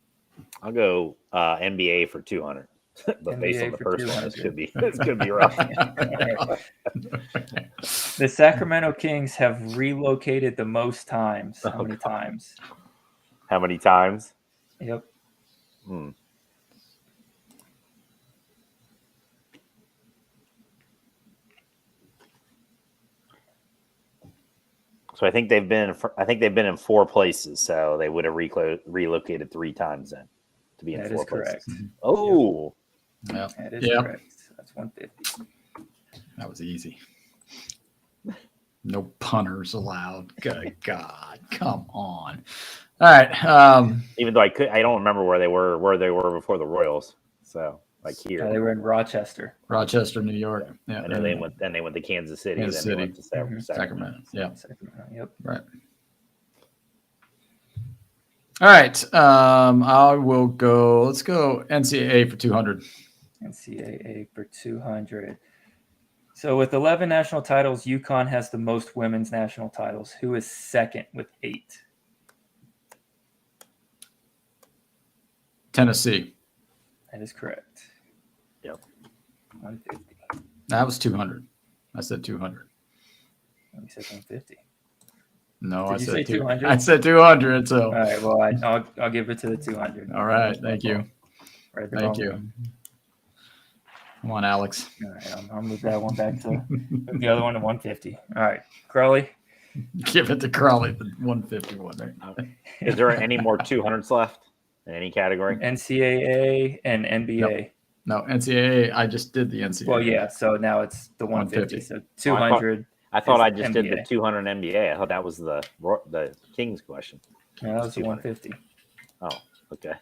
I'll go NBA for 200. But based NBA on the for first one, 200. this could be rough. The Sacramento Kings have relocated the most times. How many times? How many times? Yep. So I think they've been in 4 places. So they would have relocated 3 times then to be in 4 places. Correct. Oh, Yeah. That is correct. That's 150. That was easy. No punters allowed. Good God. Come on. All right. even though I don't remember where they were before the Royals. So like here, They were in Rochester. Rochester, New York. Yeah. I know they went to Kansas City. Kansas then they City. went to Sacramento. Yeah. Sacramento. Yep. Right. All right. I will go. Let's go NCAA for 200. NCAA for 200. So with 11 national titles, UConn has the most women's national titles. Who is second with 8? Tennessee. That is correct. Yep. 150. That was 200. I said 200. You said 150. No, Did I you said say 200? I said 200. So. All right. Well, I'll give it to the 200. All right. Thank you. Right, Thank you. Come on, Alex. All right. I'll move that one back to the other one to 150. All right. Crowley. Give it to Crawley, the 151. Right? Is there any more 200s left in any category? NCAA and NBA. No, NCAA. I just did the NCAA. Well, yeah. So now it's the 150. So 200. I thought I is just did the NBA. 200 NBA. I thought that was the Kings question. No, that was the 150. Oh, okay.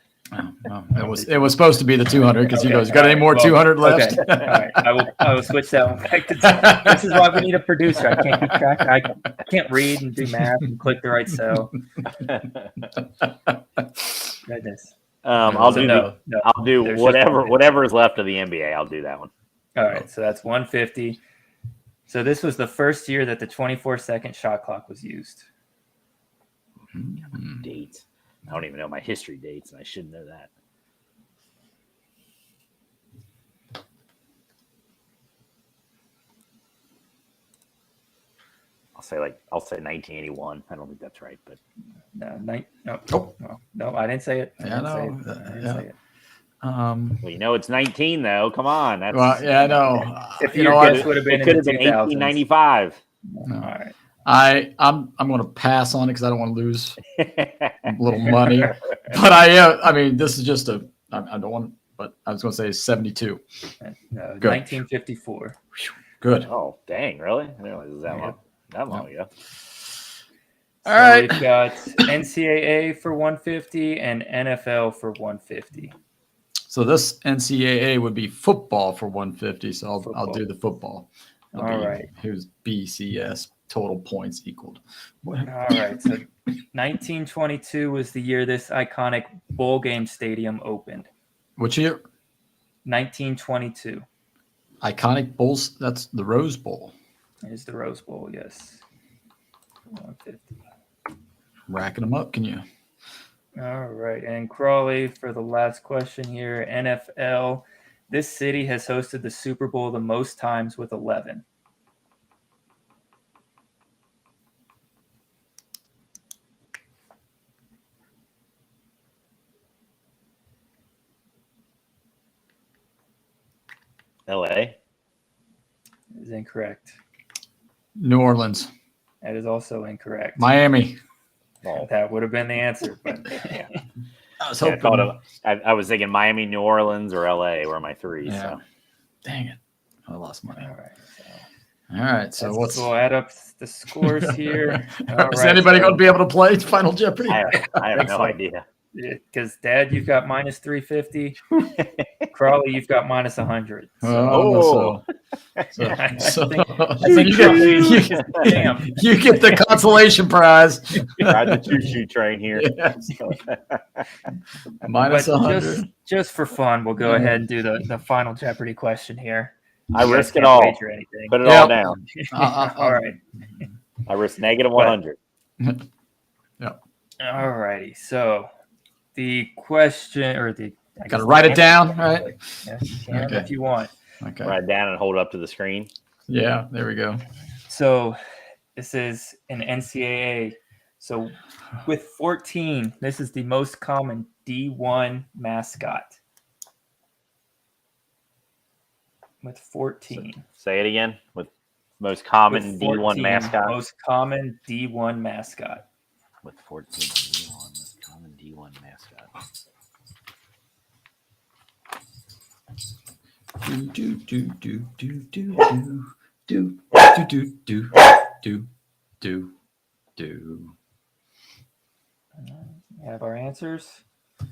Well, it was supposed to be the 200 because he goes, got any more Well, 200 left? Okay. All right. I will switch that one back to this is why we need a producer. I can't keep track. I can't read and do math and click the right cell. Goodness. I'll do no, I'll do there's whatever is left of the NBA. I'll do that one. All right, so that's 150. So this was the first year that the 24-second shot clock was used. Dates. I don't even know my history dates, and I should know that. I'll say 1981. I don't think that's right, but no, I didn't say it. I didn't say it. Well, it's 19 though. Come on, that's I know. If your guess would have been, it could have been 1895. All right. I'm going to pass on it because I don't want to lose a little money. But I mean, this is just I don't want, but I was going to say 72. No, 1954. Good. Oh, dang! Really? I didn't realize it was that long ago. All right. We've got NCAA for 150 and NFL for 150. So this NCAA would be football for 150. So I'll do the football. All right. Who's BCS total points equaled? All right. So 1922 was the year this iconic bowl game stadium opened. Which year? 1922. Iconic bowls. That's the Rose Bowl. It is the Rose Bowl. Yes. 150. Racking them up. Can you? All right. And Crawley, for the last question here, NFL. This city has hosted the Super Bowl the most times with 11. LA is incorrect. New Orleans. That is also incorrect. Miami. Oh. That would have been the answer. But yeah. I was hoping. I was thinking Miami, New Orleans, or LA were my three. Yeah. So. Dang it. I lost money. All right. So we'll add up the scores here. Is anybody going to be able to play Final Jeopardy? I have no idea. Because Dad, you've got minus 350. Crawley, you've got minus 100. So I think you get the consolation prize. Ride the choo-choo train here. Minus 100. Just for fun, we'll go ahead and do the Final Jeopardy question here. I risk it all. Put it all down. All right. I risk negative 100. Yeah. All righty. So the question, or I got to write it down, right? Yeah, if you want. Okay. Write it down and hold it up to the screen. Yeah, there we go. So this is an NCAA. So with 14, this is the most common D1 mascot. With 14. Say it again. With most common D1 mascot. Most common D1 mascot. With 14, D1, most common D1 mascot. Do. We have our answers. I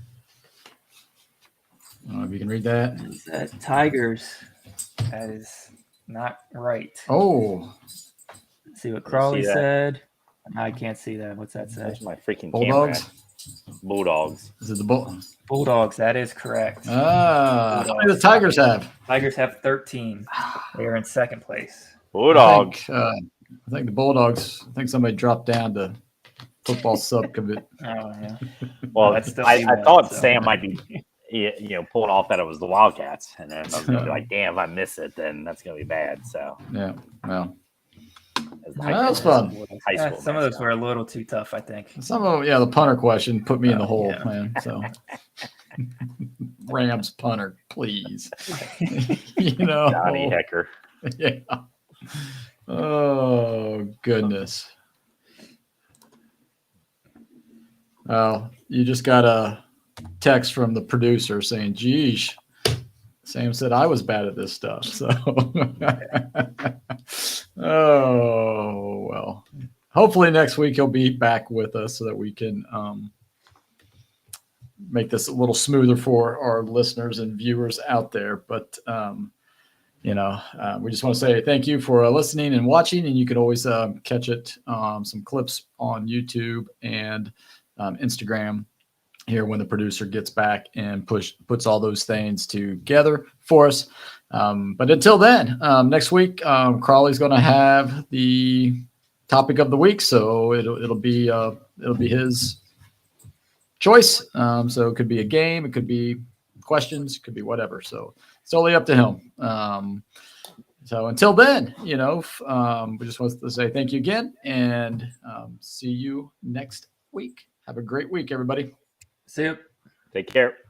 don't know if you can read that. Is that Tigers? That is not right. Oh. Let's see what Crawley said. I can't see that. What's that say? That's my freaking Bulldogs? camera. Bulldogs. Is it the Bulldogs? That is correct. How many the Tigers have? Tigers have 13. They are in second place. Bulldogs. I think the Bulldogs. I think somebody dropped down to football subcommit. Oh yeah. Well, I thought Sam might be, pulling off that it was the Wildcats, and then I was gonna be like, "Damn, if I miss it, then that's gonna be bad." So yeah, well, that was fun. High school. Some of those were a little too tough, I think. Some of the punter question put me in the hole, man. So Rams punter, please. Johnny Hecker. Yeah. Oh goodness. Well, you just got a text from the producer saying, "Geesh, Sam said I was bad at this stuff." So, oh well. Hopefully next week he'll be back with us so that we can make this a little smoother for our listeners and viewers out there. But we just want to say thank you for listening and watching, and you can always catch it some clips on YouTube and Instagram here when the producer gets back and puts all those things together for us. But until then, next week, Crawley's going to have the topic of the week, so it'll be his choice. So it could be a game, it could be questions, it could be whatever. So it's totally up to him. So until then, we just want to say thank you again, and see you next week. Have a great week, everybody. See you. Take care.